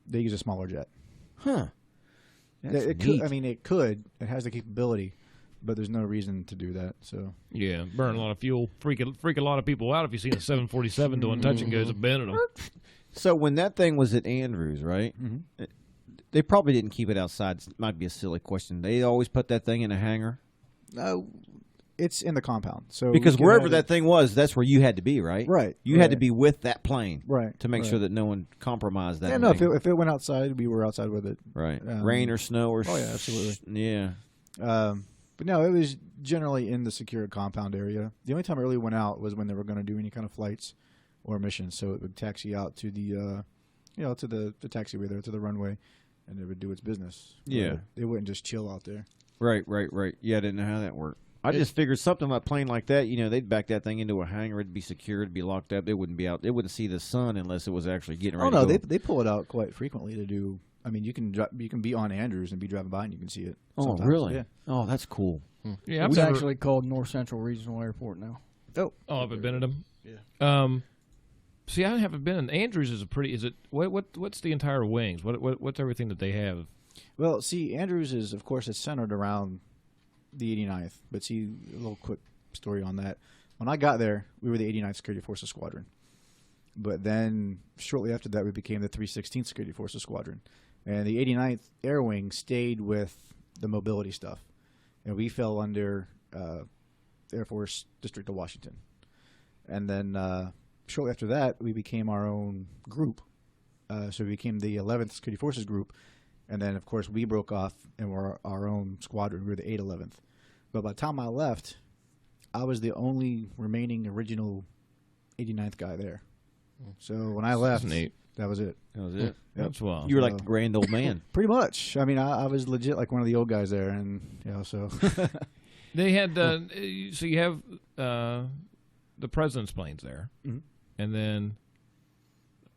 They use a smaller jet. Huh? It could. I mean, it could. It has the capability, but there's no reason to do that. So yeah, burn a lot of fuel, freak a lot of people out if you see a 747 doing touch and goes at Benedum. So when that thing was at Andrews, right? They probably didn't keep it outside. It might be a silly question. They always put that thing in a hangar. No, it's in the compound. So because wherever that thing was, that's where you had to be, right? Right. You had to be with that plane, right, to make sure that no one compromised that. Yeah, no. If it went outside, we were outside with it. Right. Rain or snow or. Oh yeah, absolutely. Yeah. But no, it was generally in the secured compound area. The only time it really went out was when they were going to do any kind of flights or missions. So it would taxi out to the, to the taxiway there, to the runway, and it would do its business. Yeah. It wouldn't just chill out there. Right. Yeah, I didn't know how that worked. I just figured something about a plane like that, they'd back that thing into a hangar. It'd be secured, it'd be locked up. It wouldn't be out. It wouldn't see the sun unless it was actually getting ready. Oh no, to go. they pull it out quite frequently to do. I mean, you can be on Andrews and be driving by and you can see it. Oh, sometimes. really? Yeah. Oh, that's cool. Yeah, it's actually called North Central Regional Airport now. Oh, up at Benedum. Yeah. See, I haven't been in Andrews. What's the entire wings? What's everything that they have? Well, see, Andrews is, of course, it's centered around the 89th. But see, a little quick story on that. When I got there, we were the 89th Security Forces Squadron. But then shortly after that, we became the 316th Security Forces Squadron. And the 89th Air Wing stayed with the mobility stuff. And we fell under Air Force District of Washington. And then shortly after that, we became our own group. So we became the 11th Security Forces Group. And then, of course, we broke off and were our own squadron. We were the 811th. But by the time I left, I was the only remaining original 89th guy there. So when I left, that was it. That was it. Yep. That's wild. You were like the grand old man. Pretty much. I mean, I was legit like one of the old guys there, and so. They had so you have the president's planes there, and then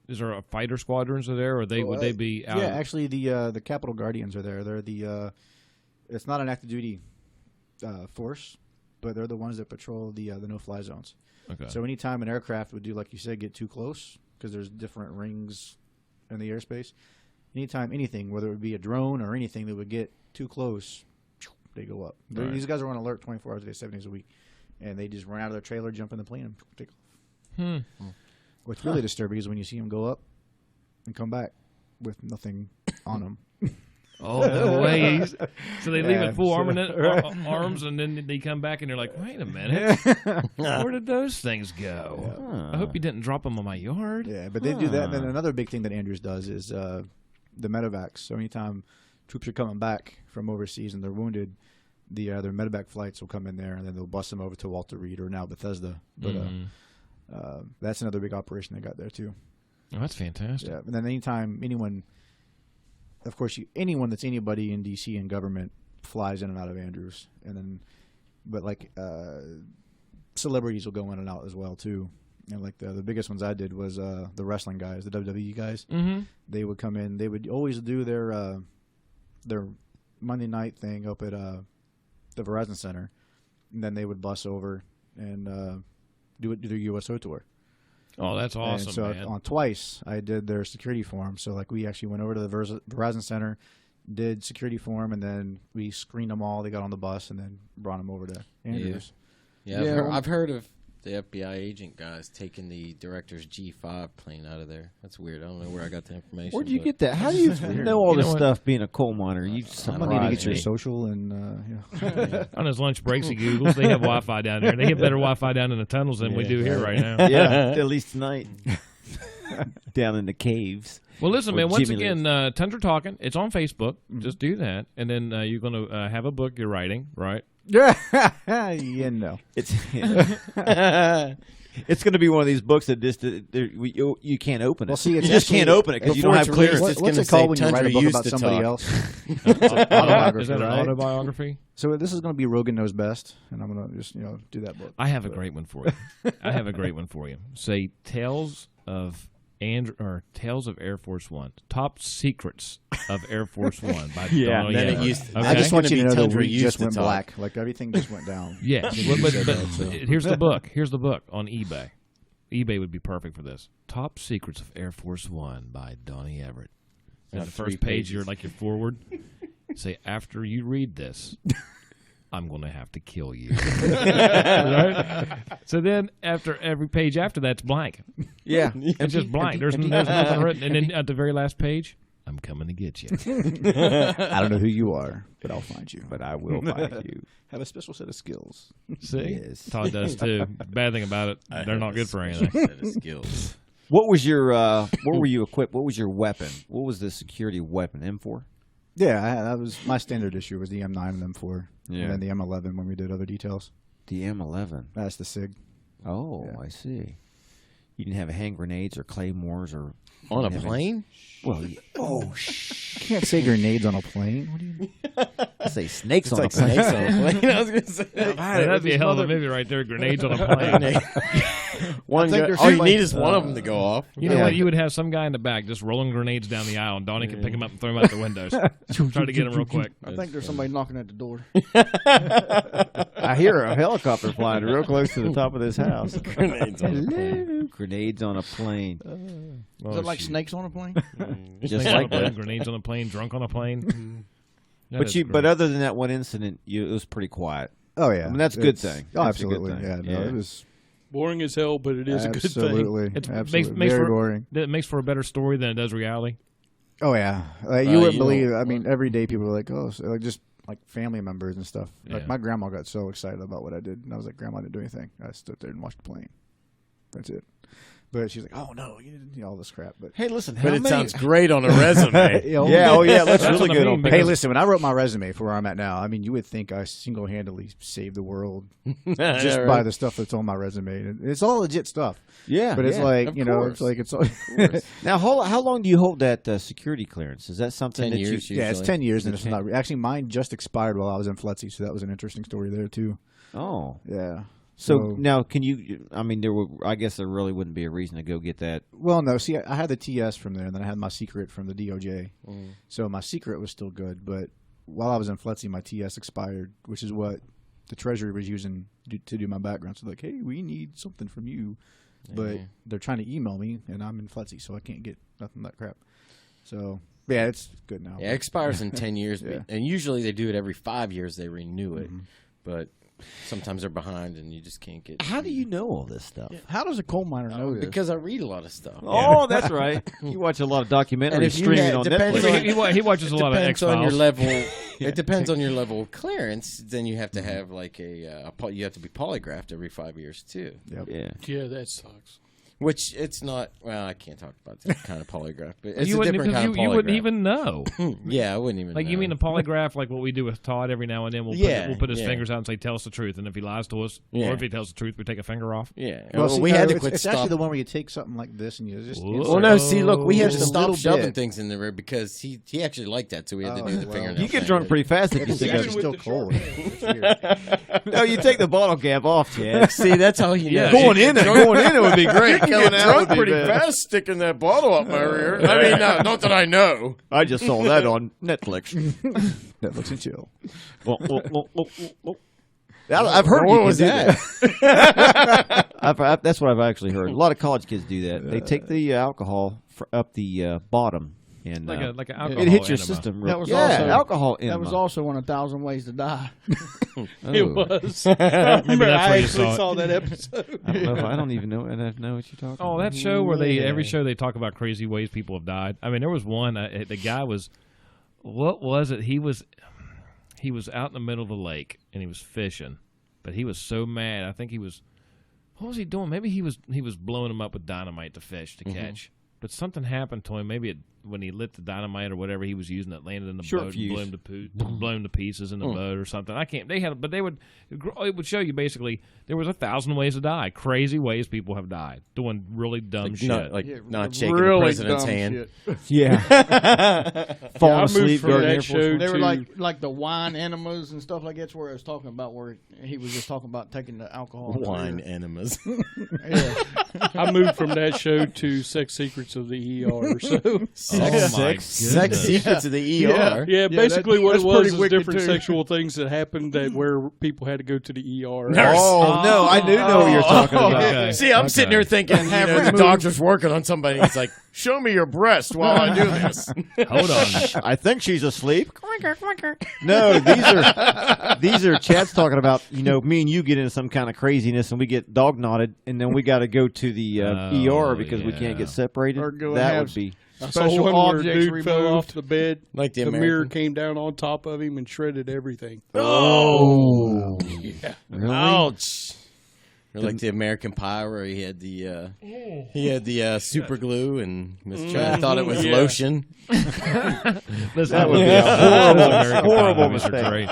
is there a fighter squadrons are there, or would they be out? Yeah, actually, the Capitol Guardians are there. They're the it's not an active duty force, but they're the ones that patrol the no-fly zones. Okay. So anytime an aircraft would do, like you said, get too close, because there's different rings in the airspace. Anytime anything, whether it would be a drone or anything that would get too close, they go up. Right. These guys are on alert 24 hours a day, 7 days a week, and they just run out of their trailer, jump in the plane, and take off. What's really disturbing is when you see them go up and come back with nothing on them. Oh, no way. So they leave it full arms, and then they come back, and they're like, wait a minute. Where did those things go? Yeah. I hope you didn't drop them on my yard. Yeah, but they do that. And then another big thing that Andrews does is the medevacs. So anytime troops are coming back from overseas and they're wounded, their medevac flights will come in there, and then they'll bus them over to Walter Reed or now Bethesda. But that's another big operation they got there, too. Oh, that's fantastic. Yeah, and then anytime anyone... Of course, anyone that's anybody in D.C. and government flies in and out of Andrews, and then, but like celebrities will go in and out as well too. And like the biggest ones I did was the wrestling guys, the WWE guys. Mm-hmm. They would come in. They would always do their Monday night thing up at the Verizon Center, and then they would bus over and do their USO tour. Oh, that's awesome, and so man. on twice, I did their security for them. So, like, we actually went over to the Verizon Center, did security for them, and then we screened them all. They got on the bus and then brought them over to Andrews. Yeah, I've heard of the FBI agent guys taking the director's G5 plane out of there. That's weird. I don't know where I got the information. Where'd you get that? How do you know all this stuff being a coal miner? Somebody need to get your social and, On his lunch breaks, he Googles. They have Wi-Fi down there. They have better Wi-Fi down in the tunnels than we do here right now. Yeah, at least tonight. Down in the caves. Well, listen, man, once again, Tundra Talking. It's on Facebook. Just do that. And then you're going to have a book you're writing, right? no. It's it's going to be one of these books that just you can't open it. Well, see, you just can't open it because you don't have clearance. What's it called when you write a book about somebody else? Is that an autobiography? So this is going to be Rogan Knows Best, and I'm going to just do that book. I have a great one for you. Say Tales of Air Force One. Top Secrets of Air Force One by Donnie. I just want you to know that we just went black. Like everything just went down. Yes, but here's the book. Here's the book on eBay. eBay would be perfect for this. Top Secrets of Air Force One by Donnie Everett. And the first page, you're like your forward. Say, after you read this, I'm going to have to kill you. Right? So then, after every page after that's blank. Yeah, it's just blank. There's nothing written. And then at the very last page, I'm coming to get you. I don't know who you are, but I'll find you. But I will find you. Have a special set of skills. See, yes. Todd does too. Bad thing about it, they're not good for anything. Set of skills. What was your? What were you equipped? What was your weapon? What was the security weapon? M4. Yeah, that was my standard issue. Was the M9 and M4, yeah. And then the M11 when we did other details. The M11. That's the SIG. Oh, yeah. I see. You didn't have hand grenades or claymores or on a plane. Well, you can't say grenades on a plane. What do you mean? I say snakes on a plane. Snakes on a plane. I was going to say that'd be a hell of a movie right there. Grenades on a plane. All you need is one of them to go off. You know what? You would have some guy in the back just rolling grenades down the aisle, and Donnie can pick them up and throw them out the windows. Try to get them real quick. I think there's somebody knocking at the door. I hear a helicopter flying real close to the top of this house. Grenades on a plane. Grenades on a plane. Is it like snakes on a plane? Just like that. Grenades on a plane, drunk on a plane. But other than that one incident, it was pretty quiet. Oh yeah, I mean, that's a good thing. Oh, that's absolutely. A good thing. Yeah, it was boring as hell, but it is a good thing. Absolutely, very boring. It makes for a better story than it does reality. Oh yeah, you wouldn't believe. I mean, every day people were like, "Oh," so, like just like family members and stuff. Yeah. Like my grandma got so excited about what I did, and I was like, "Grandma didn't do anything. I stood there and watched the plane. That's it." But she's like, "Oh no, you didn't all this crap." But hey, listen, but it sounds great on a resume. Yeah, oh yeah, that's really good. Hey, listen, when I wrote my resume for where I'm at now, I mean, you would think I single-handedly saved the world just by the stuff that's on my resume. And it's all legit stuff. Yeah, but it's like it's all. Now, how long do you hold that security clearance? Is that something 10 years? Yeah, it's 10 years, and it's not actually mine. Just expired while I was in FLETC, so that was an interesting story there too. Oh, yeah. So now, can you? I mean, I guess there really wouldn't be a reason to go get that. Well, no. See, I had the TS from there, and then I had my secret from the DOJ. So my secret was still good, but while I was in FLETC, my TS expired, which is what the Treasury was using to do my background. So like, hey, we need something from you, but they're trying to email me, and I'm in FLETC, so I can't get nothing but crap. So yeah, it's good now. Yeah, it expires in 10 years, and usually they do it every 5 years. They renew it, but sometimes they're behind, and you just can't get. How do you know all this stuff? Yeah. How does a coal miner know this? Because I read a lot of stuff. Oh, that's right. You watch a lot of documentaries streaming on Netflix. He watches a lot of X-Files. On your level. It depends on your level of clearance. Then you have to have like you have to be polygraphed every 5 years too. Yep. Yeah, that sucks. Which it's not. Well, I can't talk about that kind of polygraph, but it's you a different kind of polygraph. You wouldn't even know. Yeah, I wouldn't even. Like know. you mean a polygraph, like what we do with Todd every now and then? We'll put his fingers out and say, "Tell us the truth," and if he lies to us, or if he tells the truth, we take a finger off. Yeah. Well, see, we had to quit. It's actually the one where you take something like this and you just. Well, no, see, look, we had to Just a stop little shoving bit. things in there because he actually liked that, so we had to do the fingernail. You get drunk pretty fast if you It's think actually still cold. It's weird. No, you take the bottle cap off, Chad. See, that's how you know. Going in, it would be great. Coming out would be pretty bad. fast sticking that bottle up my rear. I mean, not that I know. I just saw that on Netflix. Netflix and chill. I've heard. What was that? That's what I've actually heard. A lot of college kids do that. They take the alcohol up the bottom, and like an alcohol it hits your enema. system. That was alcohol enema. That was also 1,000 Ways to Die. It was. Maybe that's I where you actually saw saw it. that episode. I don't even know. And I know what you're talking about. Oh, that show where every show they talk about crazy ways people have died. I mean, there was one. The guy was, what was it? He was out in the middle of the lake and he was fishing, but he was so mad. I think he was. What was he doing? Maybe he was blowing him up with dynamite to fish to catch. But something happened to him. Maybe when he lit the dynamite or whatever he was using, it landed in the boat and blew him to pieces in the boat or something. I can't. It would show you basically there was 1,000 ways to die. Crazy ways people have died doing really dumb shit. Not shaking the president's hand. Yeah. Falling asleep during the show. They were like the wine enemas and stuff like that's where I was talking about, where he was just talking about taking the alcohol. Wine enemas. Yeah. I moved from that show to Sex Secrets of the ER. So Sex secrets of the ER. yeah, basically what it was pretty is wicked different too. sexual things that happened where people had to go to the ER. Oh no, I do know what you're talking about. Okay. See, I'm sitting here thinking, the doctor's working on somebody. He's like, "Show me your breast while I do this." Hold on. I think she's asleep. No, these are Chad's talking about. You know, me and you get into some kind of craziness, and we get dog knotted, and then we got to go to the ER because we can't get separated. Or go and That have would be. Special one one where where objects dude fell removed. off the bed. Like the mirror American. came down on top of him and shredded everything. Oh, Yeah. really? Ouch. Or like the American Pie where he had the super glue and Miss Chad thought it was lotion. That would be a horrible mistake. mistake. Great.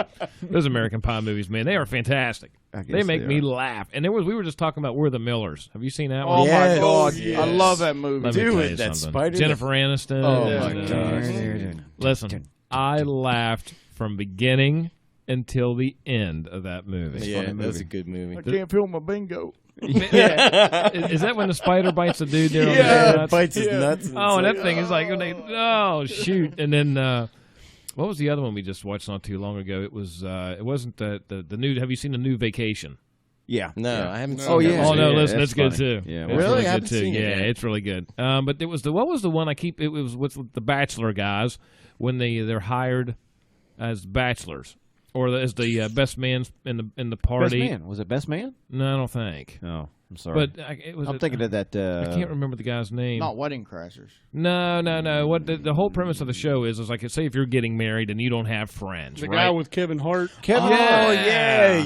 Those American Pie movies, man, they are fantastic. They make me laugh. And we were just talking about We're the Millers. Have you seen that Oh one? my Yes. God! Yes. I love that movie. Let me Do tell it, you that something. spider. Jennifer Aniston. Oh, my and, gosh. Listen, I laughed from beginning until the end of that movie. Yeah, that's a good movie. I can't feel my bingo. Is that when the spider bites the dude there on the nuts? Bites his nuts. Oh, and that thing is like, oh, shoot. And then, what was the other one we just watched not too long ago? It wasn't the new, have you seen the new Vacation? Yeah. No, I haven't seen Oh, that yeah. Oh, one. no, Yeah, listen, that's it's good funny. too. Yeah, It's well, Really? really I good haven't too. seen it Yeah, yet. it's really good. But what was the one it was with the Bachelor guys when they're hired as bachelors or as the best man in the party. Best Man. Was it Best Man? No, I don't think. No. I'm sorry. But I'm thinking of that. I can't remember the guy's name. Not Wedding Crashers. No. What the whole premise of the show is like, say if you're getting married and you don't have friends, the right? guy with Kevin Hart. Yeah.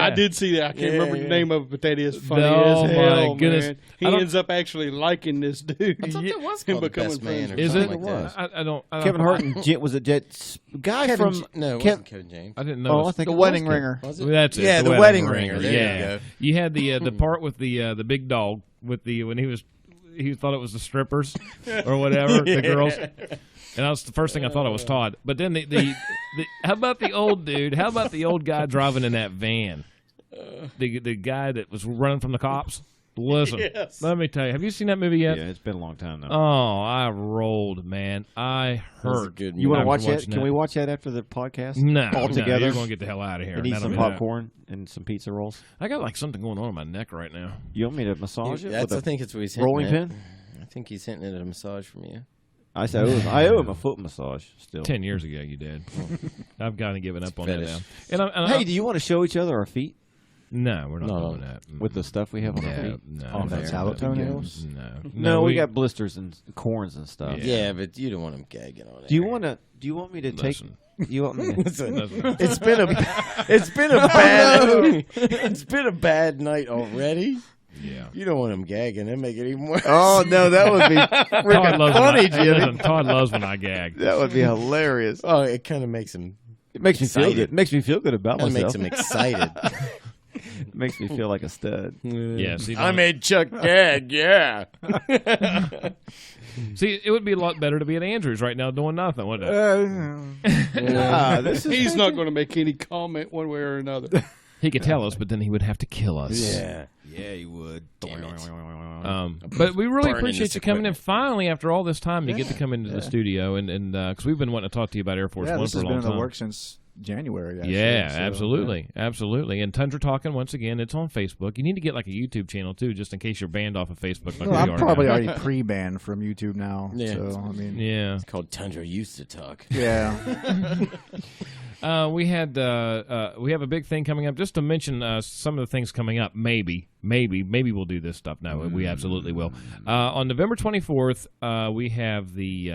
I did see that. I can't remember the name of it, but that is funny Oh, as hell, my goodness. man. He ends up actually liking this dude. I thought that was Him called The becoming Best Man friends or with Is something it? like that. I don't. Kevin Hart and was it that guy Kevin, from? no, it wasn't Kevin James. I didn't know. I think The it was Wedding Kevin. Ringer. Was it? That's it. Yeah, the wedding ringer. There you go. You had the part with the big dog with when he thought it was the strippers or whatever, the girls. And that was the first thing I thought it was Todd. But then the how about the old dude? How about the old guy driving in that van? The guy that was running from the cops. Listen, let me tell you. Have you seen that movie yet? Yeah, it's been a long time now. Oh, I rolled, man. I hurt. Good You want to watch that? that? Can we watch that after the podcast? No, all together. you're going to get the hell out of here. And eat That'll some be that. popcorn and some pizza rolls. I got like something going on in my neck right now. You want me to massage it? I with a think it's what he's hitting rolling at. pin? I think he's hitting it at a massage from you. I said I owe him a foot massage still. 10 years ago, you did. I've kind of given up on fetish. that now. Hey, do you want to show each other our feet No, we're not No. doing that. with the stuff we have on our feet? No. On That's how it toenails? No. No, we got blisters and corns and stuff. Yeah, but you don't want him gagging on it. Do you want me to take? Listen. You want me? To, Listen. It's been a bad night already. Yeah. You don't want him gagging. That make it even worse. oh no, that would be Todd loves funny, when Jimmy. listen, Todd loves when I gag. That would be hilarious. Oh, it kind of makes him. It makes me feel Excited. good. It makes me feel good about Kind of myself. makes him excited. It makes me feel like a stud. Yeah, see, I made Chuck gag. Yeah. see, it would be a lot better to be at Andrews right now doing nothing, wouldn't it? This is He's not going to make any comment one way or another. He could tell us, but then he would have to kill us. Yeah. Yeah, you would. Damn it. But we really Burning appreciate this you coming in. equipment. Finally, after all this time, you get to come into the studio, and because we've been wanting to talk to you about Air Force Yeah, One this for has a been long in the time. works since January. Actually, Yeah, so, absolutely. And Tundra Talking, once again, it's on Facebook. You need to get like a YouTube channel too, just in case you're banned off of Facebook. Like Well, we I'm are probably now. already pre-banned from YouTube now. Yeah. So I mean, Yeah. It's called Tundra Used to Talk. yeah. We have a big thing coming up. Just to mention some of the things coming up. Maybe we'll do this stuff. No, we absolutely will. On November 24th, we have the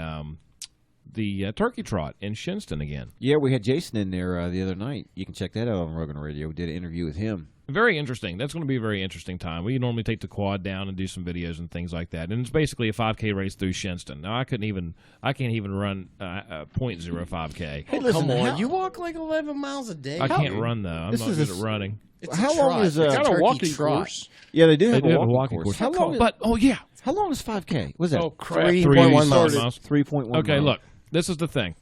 Turkey Trot in Shinston again. Yeah, we had Jason in there the other night. You can check that out on Rogan Radio. We did an interview with him. Very interesting. That's going to be a very interesting time. We normally take the quad down and do some videos and things like that. And it's basically a 5K race through Shinston. Now I can't even run 0.05K. Oh, come on. You walk like 11 miles a day. I can't run though. I'm This not is good a at running. It's How a long trot. is It's Got a turkey walking trot. course. Yeah, they do They have do a have a walking walking course. course. How long? But yeah, How long is 5K? What's that? Oh crap! 3.1 miles. 3.1. Okay, miles. look. This is the thing.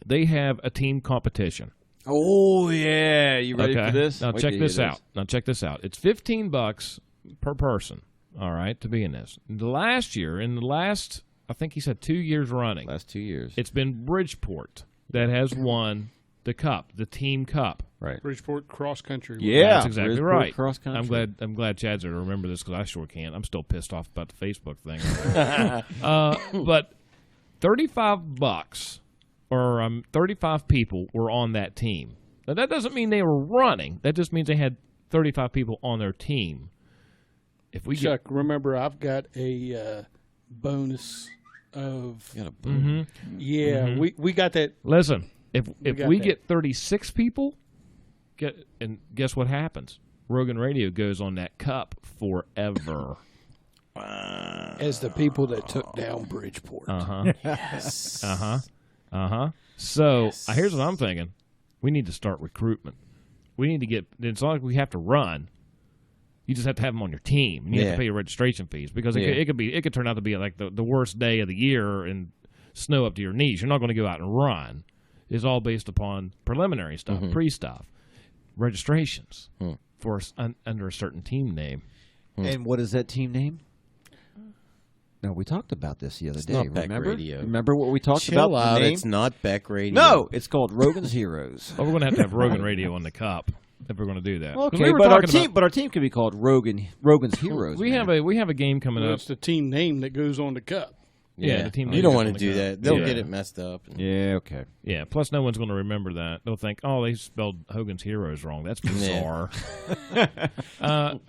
They have a team competition. Oh yeah, you ready Okay. for this? Now Wait check till you this hear out. Now check this out. It's $15 per person. All right, to be in this. I think he said 2 years running. Last 2 years. It's been Bridgeport that has won the cup, the team cup. Right. Bridgeport cross country. Yeah, That's exactly Bridgeport right. cross country. I'm glad Chad's there to remember this because I sure can't. I'm still pissed off about the Facebook thing. But $35 or 35 people were on that team. Now that doesn't mean they were running. That just means they had 35 people on their team. If we Chuck, remember I've got a bonus of You got a boom. we got that. listen, if got we that. get 36 people, guess what happens? Rogan Radio goes on that cup forever. As the people that took down Bridgeport. Yes. So here's what I'm thinking: we need to start recruitment. We need to get. It's not like we have to run. You just have to have them on your team, and you have Yeah. to pay your registration fees because Yeah. it could turn out to be like the worst day of the year and snow up to your knees. You're not going to go out and run. It's all based upon preliminary stuff, pre-stuff, registrations for under a certain team name. And what is that team name? No, we talked about this the other day. not Beck remember? Radio. Remember what we talked Chill about? out. The name? It's not Beck Radio. No, it's called Rogan's Heroes. Well, we're going to have Rogan Radio on the cup if we're going to do that. 'Cause Okay, we were but our talking team, about- but our team could be called Rogan's Heroes. we man. have a game coming Well, up. it's the team name that goes on the cup. Yeah, the team you don't leader's want on to the do count. that. They'll get it messed up. Yeah, okay. Yeah, plus no one's going to remember that. They'll think, oh, they spelled Hogan's Heroes wrong. That's bizarre.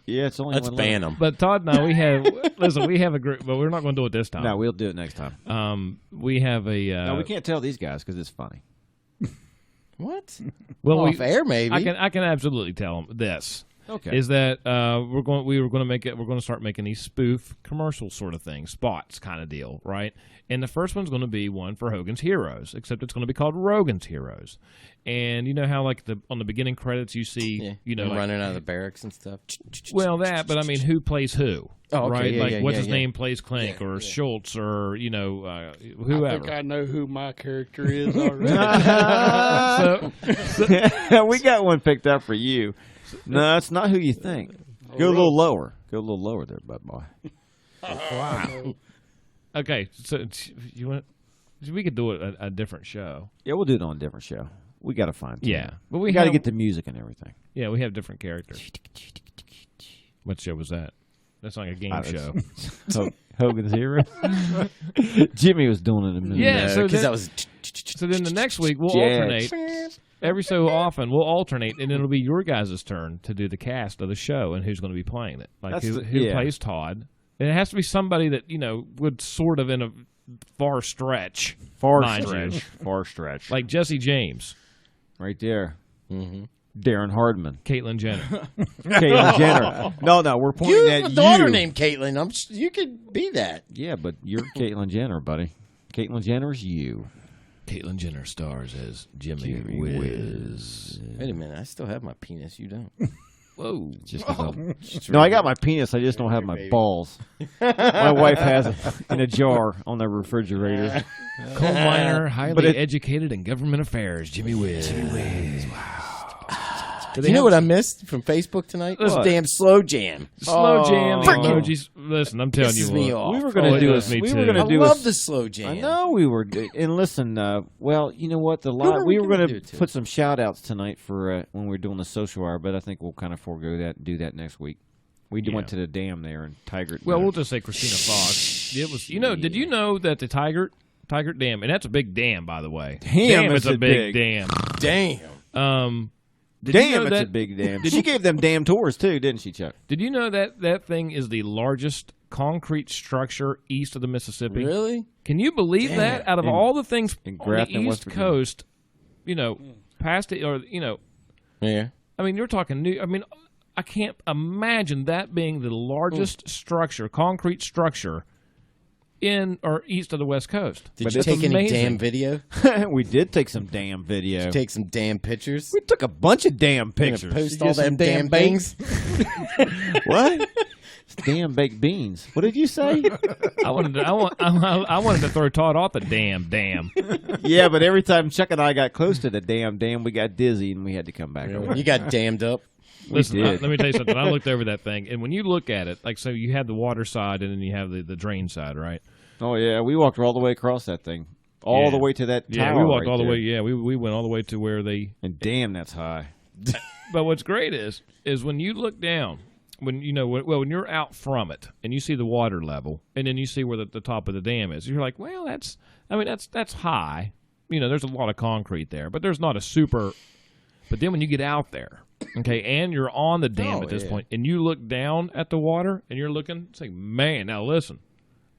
It's only Let's one ban letter. them. But Todd and I, we have a group, but we're not going to do it this time. No, we'll do it next time. We have a... no, we can't tell these guys because it's funny. What? Well, Off air, maybe. I can absolutely tell them this. Okay. Is that we're going to start making these spoof commercial sort of things, spots kind of deal, right? And the first one's going to be one for Hogan's Heroes, except it's going to be called Rogan's Heroes. And you know how like on the beginning credits you see, like, running out of the barracks and stuff. Well, but I mean, who plays who? Oh, okay. Right? Yeah, like, yeah, what's yeah, his yeah. name plays Clank or Schultz or whoever. I think I know who my character is already. We got one picked up for you. No, it's not who you think. Go a little lower. Go a little lower there, bud boy. Wow. Okay, so you want? We could do a different show. Yeah, we'll do it on a different show. We got to find. Yeah, but we got to get the music and everything. Yeah, we have different characters. What show was that? That's like a game show. Hogan's Heroes. Jimmy was doing it a minute. Yeah, so because that was. So then the next week we'll alternate. Every so often we'll alternate, and it'll be your guys' turn to do the cast of the show and who's going to be playing it. Like who plays Todd. And it has to be somebody that would sort of in a far stretch. Far stretch. Like Jesse James. Right there. Mm-hmm. Darren Hardman. Caitlyn Jenner. Caitlyn Jenner. No, we're pointing You at have a daughter you. named Caitlyn. You could be that. Yeah, but you're Caitlyn Jenner, buddy. Caitlyn Jenner's you. Caitlyn Jenner stars as Jimmy Whiz. Wait a minute. I still have my penis. You don't. Whoa. No, I got my penis. I just don't have my balls. My wife has it in a jar on the refrigerator. Coal miner, highly educated in government affairs, Jimmy Whiz. Wow. You know what I missed from Facebook tonight? This damn slow jam. Slow jam, the emojis. Listen, I'm telling you me what. off. We were going to do this. I love the slow jam. I know we were. And listen, well, you know what? We were going to put some shout outs tonight for when we were doing the social hour, but I think we'll kind of forego that and do that next week. We went to the dam there in Tigert. Well, we'll just say Christina Fox. It was, did you know that the Tigert Dam, and that's a big dam, by the way. Damn, it's a big dam. Damn. It's a big dam. She gave them damn tours too, didn't she, Chuck? Did you know that thing is the largest concrete structure east of the Mississippi? Really? Can you believe that? Out of all the things on the Grafton, East Coast, past it, or Yeah. I mean, you're talking I can't imagine that being the largest structure, concrete structure, in or east of the West Coast. Did you take any damn video? We did take some damn video. Did you take some damn pictures? We took a bunch of damn pictures. You post all them damn things? What? Damn baked beans. What did you say? I wanted to throw Todd off the dam. Yeah, but every time Chuck and I got close to the dam, we got dizzy and we had to come back over. You got dammed up. Listen, let me tell you something. I looked over that thing, and when you look at it, like, so you have the water side and then you have the drain side, right? Oh, yeah. We walked all the way across that thing. All the way to that tower. Yeah, we walked right all the there. way. Yeah, we went all the way to where they... And damn, that's high. But what's great is when you look down, when you're out from it and you see the water level, and then you see where the top of the dam is, you're like, well, that's high. There's a lot of concrete there, but there's not a super... But then when you get out there, okay, and you're on the dam at this point, and you look down at the water, and you're looking, it's like, man, now listen,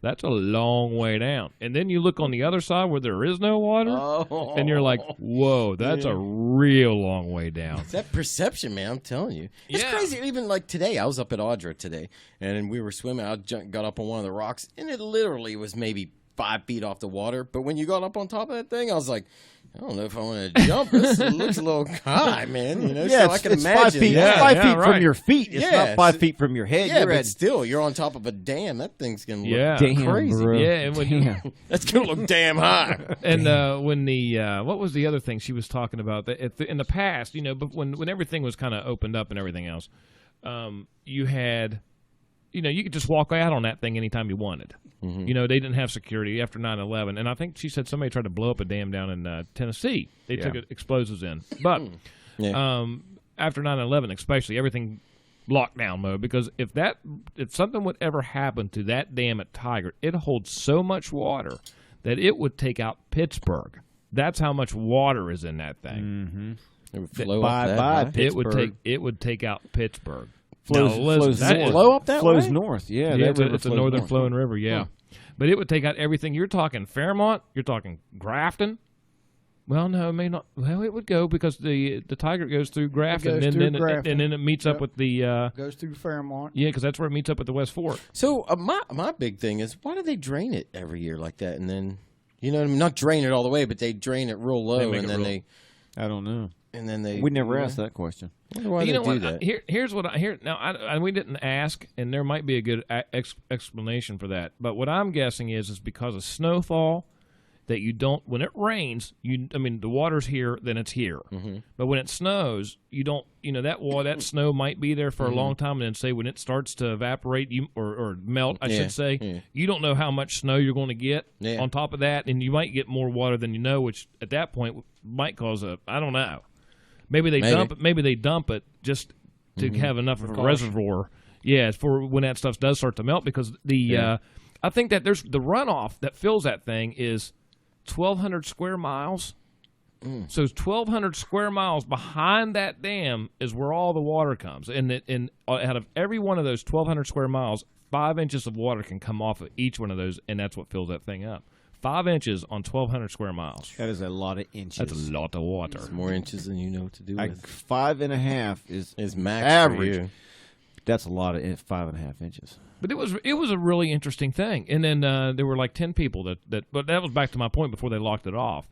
that's a long way down. And then you look on the other side where there is no water, and you're like, whoa, that's a real long way down. It's that perception, man, I'm telling you. It's crazy. Even like today, I was up at Audra today, and we were swimming. I got up on one of the rocks, and it literally was maybe 5 feet off the water. But when you got up on top of that thing, I was like, I don't know if I want to jump. This looks a little high, man. Yeah, so I can it's imagine. 5 feet. Yeah, 5 feet right. from your feet. It's not 5 feet from your head. Yeah, you're but still, you're on top of a dam. That thing's gonna look damn, crazy. bro. Yeah, and when That's gonna look damn high. and when what was the other thing she was talking about? That in the past, but when everything was kind of opened up and everything else, you had. You could just walk out on that thing anytime you wanted. Mm-hmm. They didn't have security after 9/11. And I think she said somebody tried to blow up a dam down in Tennessee. They took explosives in. But after 9/11 especially, everything lockdown mode, because if something would ever happen to that dam at Tigard, it holds so much water that it would take out Pittsburgh. That's how much water is in that thing. Mm-hmm. It would flow up that high. It would take out Pittsburgh. Flows north. Flow up that flows way? north. Yeah, it's a northern flowing river. Yeah, but it would take out everything. You're talking Fairmont. You're talking Grafton. Well, no, it may not. Well, it would go because the Tigard goes through Grafton, and then it meets up with the goes through Fairmont. Yeah, because that's where it meets up with the West Fork. So my big thing is, why do they drain it every year like that? And then, you know what I mean? Not drain it all the way, but they drain it real low, and then I don't know. And then they. We never asked that question. I wonder why they do that. Here's what I hear now. We didn't ask, and there might be a good explanation for that. But what I'm guessing is because of snowfall. That you don't, when it rains, the water's here, then it's here. Mm-hmm. But when it snows, you don't, that snow might be there for a long time, and then say when it starts to evaporate or melt, I should say, you don't know how much snow you're going to get on top of that, and you might get more water than you know, which at that point might cause I don't know. Maybe they dump it just to have enough of a reservoir. Yeah, for when that stuff does start to melt, because I think that there's the runoff that fills that thing is 1,200 square miles. So 1,200 square miles behind that dam is where all the water comes. And out of every one of those 1,200 square miles, 5 inches of water can come off of each one of those, and that's what fills that thing up. 5 inches on 1,200 square miles. That is a lot of inches. That's a lot of water. It's more inches than you know what to do with. 5.5 is max average. For you. That's a lot of 5.5 inches. But it was a really interesting thing. And then there were like 10 people but that was back to my point before they locked it off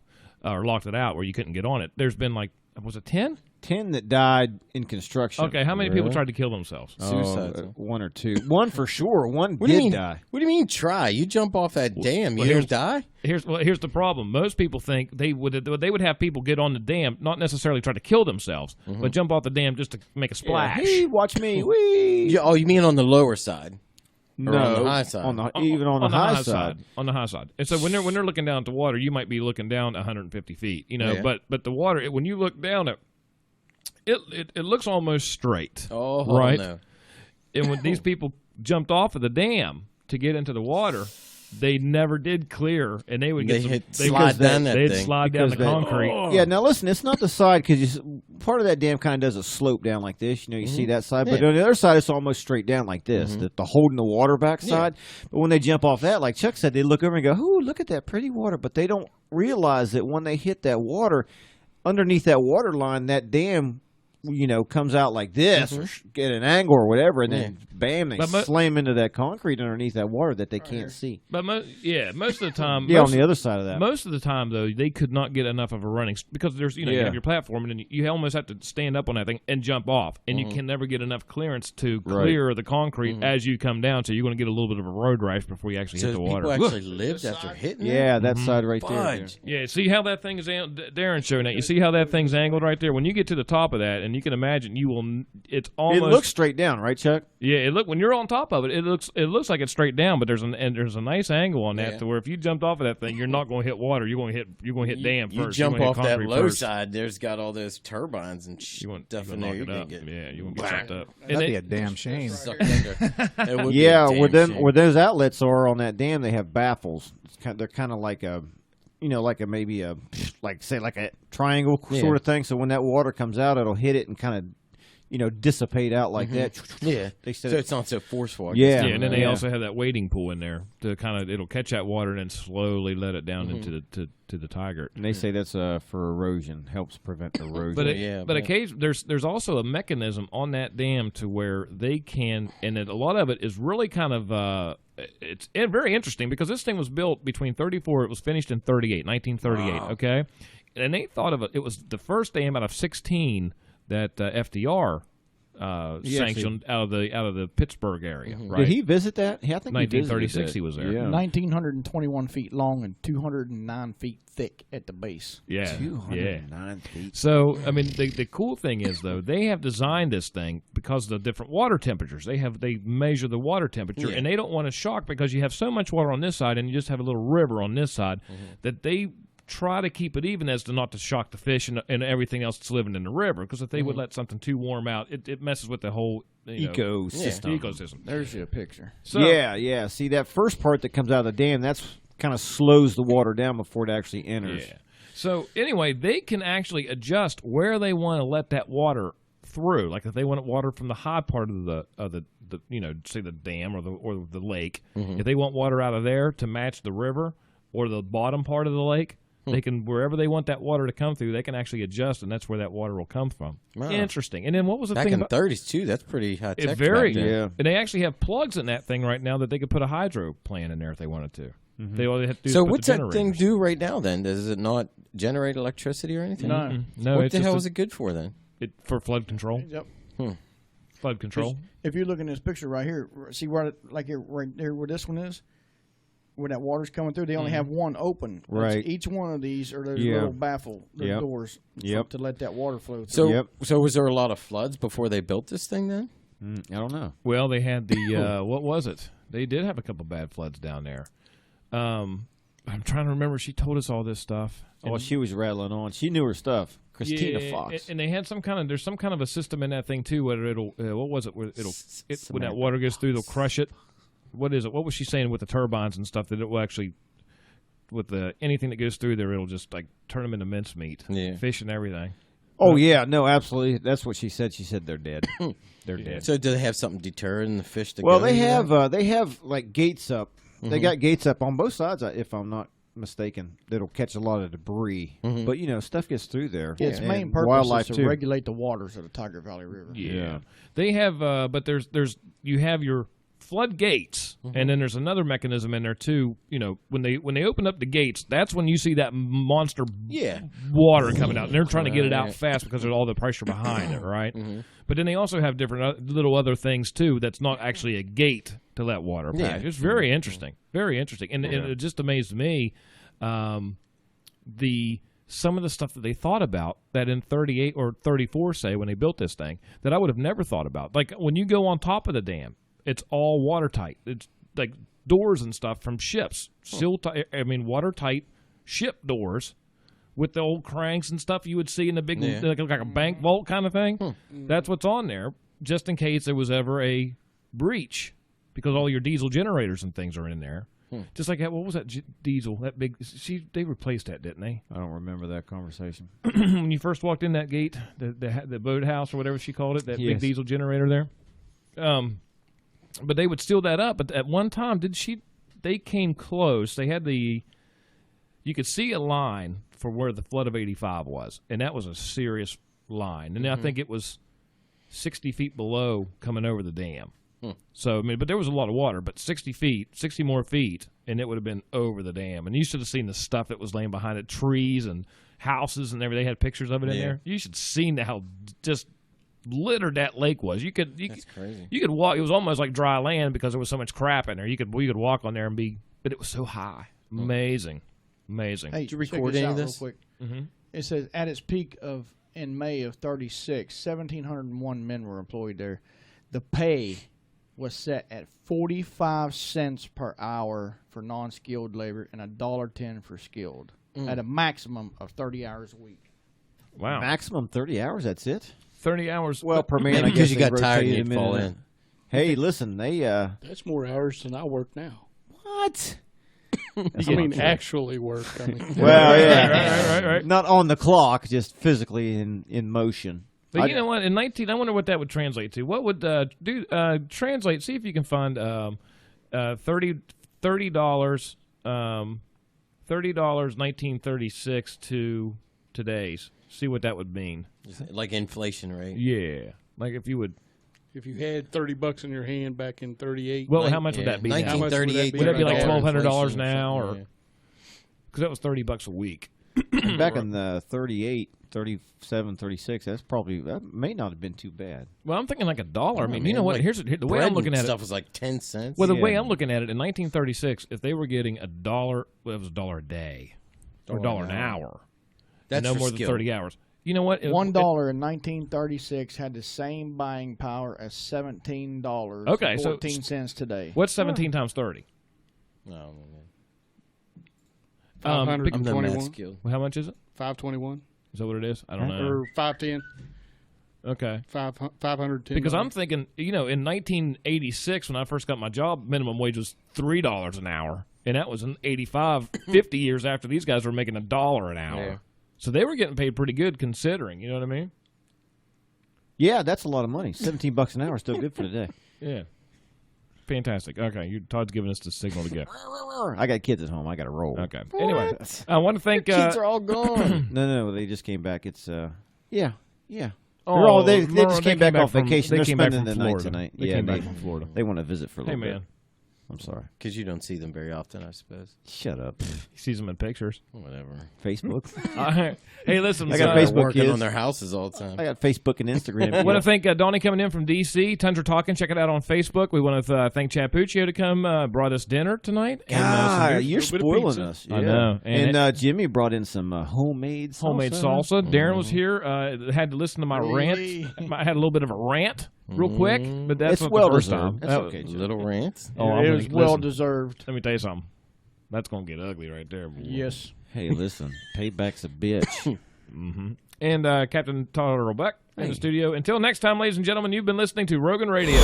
or locked it out where you couldn't get on it. There's been like, was it 10? 10 that died in construction. Okay, how many people tried to kill themselves? Suicide. One or two. One for sure. One what did die. What do you mean try? You jump off that dam, you don't die? Here's the problem. Most people think they would have people get on the dam, not necessarily try to kill themselves, but jump off the dam just to make a splash. Yeah. Hey, watch me. Whee! Oh, you mean on the lower side? No, on the high side. On the high side. On the high side. And so when they're looking down at the water, you might be looking down 150 feet. But the water, when you look down at it looks almost straight. Oh, right? No. And when these people jumped off of the dam to get into the water, they never did clear, and they would slide down the concrete. Oh. Yeah, now listen, it's not the side because part of that dam kind of does a slope down like this. You see that side, but on the other side, it's almost straight down like this. The holding the water back side. But when they jump off that, like Chuck said, they look over and go, "Ooh, look at that pretty water," but they don't realize that when they hit that water, underneath that water line, that dam comes out like this or get an angle or whatever, and then bam, they slam into that concrete underneath that water that they can't see. But most of the time, on the other side of that. Most of the time, though, they could not get enough of a running because there's you have your platform, and then you almost have to stand up on that thing and jump off, and you can never get enough clearance to clear the concrete as you come down. So you're going to get a little bit of a road rash before you actually hit the water. People actually lived after hitting it? Yeah, that side right there. Yeah, see how that thing is? Darren's showing that. You see how that thing's angled right there? When you get to the top of that, and you can imagine it looks straight down, right, Chuck? Yeah, when you're on top of it, it looks like it's straight down, but there's a nice angle on that to where if you jumped off of that thing, you're not going to hit water. You're going to hit dam first. You jump off that low side, there's got all those turbines and stuff in there. You want to get sucked up. That'd be a damn shame. Where those outlets are on that dam, they have baffles. They're kind of like a. Maybe a triangle sort of thing. So when that water comes out, it'll hit it and kind of, dissipate out like that. Yeah. So it's not so forceful. Yeah. And then they also have that wading pool in there to it'll catch that water and then slowly let it down into the Tigard. And they say that's for erosion, helps prevent erosion. But occasionally there's also a mechanism on that dam to where they can, and a lot of it is really kind of it's very interesting because this thing was built between 34. It was finished in 1938. Wow. Okay, and they thought of it. It was the first dam out of 16 that FDR sanctioned out of the Pittsburgh area. Right? Did he visit that? I think 1936 he was there. Yeah. 1,921 feet long and 209 feet thick at the base. Yeah, 209 feet. So I mean, the cool thing is though they have designed this thing because of the different water temperatures. They measure the water temperature, and they don't want to shock because you have so much water on this side and you just have a little river on this side that they try to keep it even as to not to shock the fish and everything else that's living in the river, because if they would let something too warm out, it messes with the whole ecosystem. There's your picture. So, yeah. See, that first part that comes out of the dam, that's kind of slows the water down before it actually enters. Yeah. So anyway, they can actually adjust where they want to let that water through. Like if they want water from the high part of the say the dam or the lake, if they want water out of there to match the river or the bottom part of the lake, they can, wherever they want that water to come through, they can actually adjust, and that's where that water will come from. Wow. Interesting. And then what was the thing back in the 30s too? That's pretty high tech. And they actually have plugs in that thing right now that they could put a hydro plant in there if they wanted to. They all they have to do so is put what's that thing do right now then? Does it not generate electricity or anything? No. What the hell is it good for then? For flood control. Yep. Flood control. If you look in this picture right here, see where right there where this one is, where that water's coming through. They only have one open. Right. Each one of these are those little baffle doors to let that water flow through. So was there a lot of floods before they built this thing then? I don't know. Well, they had the what was it? They did have a couple bad floods down there. I'm trying to remember. She told us all this stuff. Oh, she was rattling on. She knew her stuff. Christina Fox. And they had there's some kind of a system in that thing too, where it'll what was it? Where when that water goes through, they'll crush it. What is it? What was she saying with the turbines and stuff that it will actually, with anything that goes through there, it'll just like turn them into mincemeat, fish and everything. Oh yeah, no, absolutely. That's what she said. She said they're dead. They're dead. So do they have something deterring the fish to go? Well, they have like gates up. They got gates up on both sides, if I'm not mistaken, that'll catch a lot of debris. But stuff gets through there. Yeah, its main purpose is to regulate the waters of the Tiger Valley River. Yeah. They have, but you have your floodgates, and then there's another mechanism in there too. When they open up the gates, that's when you see that monster water coming out, and they're trying to get it out fast because of all the pressure behind it, right? But then they also have different little other things too. That's not actually a gate to let water pass. It's very interesting, and it just amazed me some of the stuff that they thought about that in 38 or 34, say, when they built this thing, that I would have never thought about. Like when you go on top of the dam, it's all watertight. It's like doors and stuff from ships, watertight ship doors with the old cranks and stuff you would see in the big, like a bank vault kind of thing. That's what's on there, just in case there was ever a breach, because all your diesel generators and things are in there. Just like that, what was that diesel? That big? They replaced that, didn't they? I don't remember that conversation. When you first walked in that gate, the boathouse or whatever she called it, that big diesel generator there. But they would steal that up. But at one time, they came close. They had you could see a line for where the flood of 85 was, and that was a serious line. And I think it was 60 feet below coming over the dam. So, but there was a lot of water, but 60 more feet, and it would have been over the dam. And you should have seen the stuff that was laying behind it, trees and houses and everything. They had pictures of it in there. You should have seen how just littered that lake was. That's crazy. You could walk. It was almost like dry land because there was so much crap in there. You could walk on there and but it was so high. Amazing. Hey, did you record any of this? Real quick. It says at its peak in May of 36, 1,701 men were employed there. The pay was set at 45 cents per hour for non-skilled labor and $1.10 for skilled, at a maximum of 30 hours a week. Wow. Maximum 30 hours, that's it? 30 hours. Well, per man, I guess because you got tired and you'd fall in. Hey, listen, that's more hours than I work now. What? Actually work. Well, yeah. Right. Not on the clock, just physically in motion. But you know what? In 19, I wonder what that would translate to. What would translate? See if you can find $30 1936 to today's. See what that would mean. Like inflation rate. Yeah, like if you had $30 in your hand back in 38. Well, how much would that be? 1938. Would that be like $1,200 now, or because that was $30 a week? Back in the 38, 37, 36, that may not have been too bad. Well, I'm thinking like $1. I mean, you know what? Here's the way I'm looking at it. Stuff was like 10 cents. Well, the way I'm looking at it, in 1936, if they were getting $1, well, it was $1 a day or $1 an hour. That's no more than 30 hours. You know what? $1 in 1936 had the same buying power as $17. Okay, 14 cents today. What's 17 times 30? No, 521. How much is it? 521. Is that what it is? I don't know. Or 510. Okay. 510. Because I'm thinking, in 1986 when I first got my job, minimum wage was $3 an hour, and that was in 85, 50 years after these guys were making $1 an hour. Yeah. So they were getting paid pretty good considering. You know what I mean? Yeah, that's a lot of money. $17 an hour is still good for today. Yeah. Fantastic. Okay, Todd's giving us the signal to go. I got kids at home. I got to roll. Okay. Anyway, I want to thank. Kids are all gone. No, they just came back. It's yeah. Oh, they just came back off from, vacation. They They're came back spending from the night Florida. tonight. They came back from Florida. They want to visit for a little Hey, man. bit. I'm sorry. Because you don't see them very often, I suppose. Shut up. He sees them in pictures. Whatever. Facebook. Hey, listen. I got They're Facebook working kids. on their houses all the time. I got Facebook and Instagram. I want to thank Donnie coming in from D.C. Tundra Talking. Check it out on Facebook. We want to thank Chapuccio to come. Brought us dinner tonight. God, you're little bit of spoiling pizza. us. I know. And Jimmy brought in some homemade salsa. Darren was here. Had to listen to my rant. I had a little bit of a rant real quick, but that's It's not well the first deserved. time. That's okay, Jim. Little rants. It was well deserved. Let me tell you something. That's going to get ugly right there. Boy. Yes. Hey, listen, payback's a bitch. And Captain Todd Robeck in the studio. Until next time, ladies and gentlemen, you've been listening to Rogan Radio.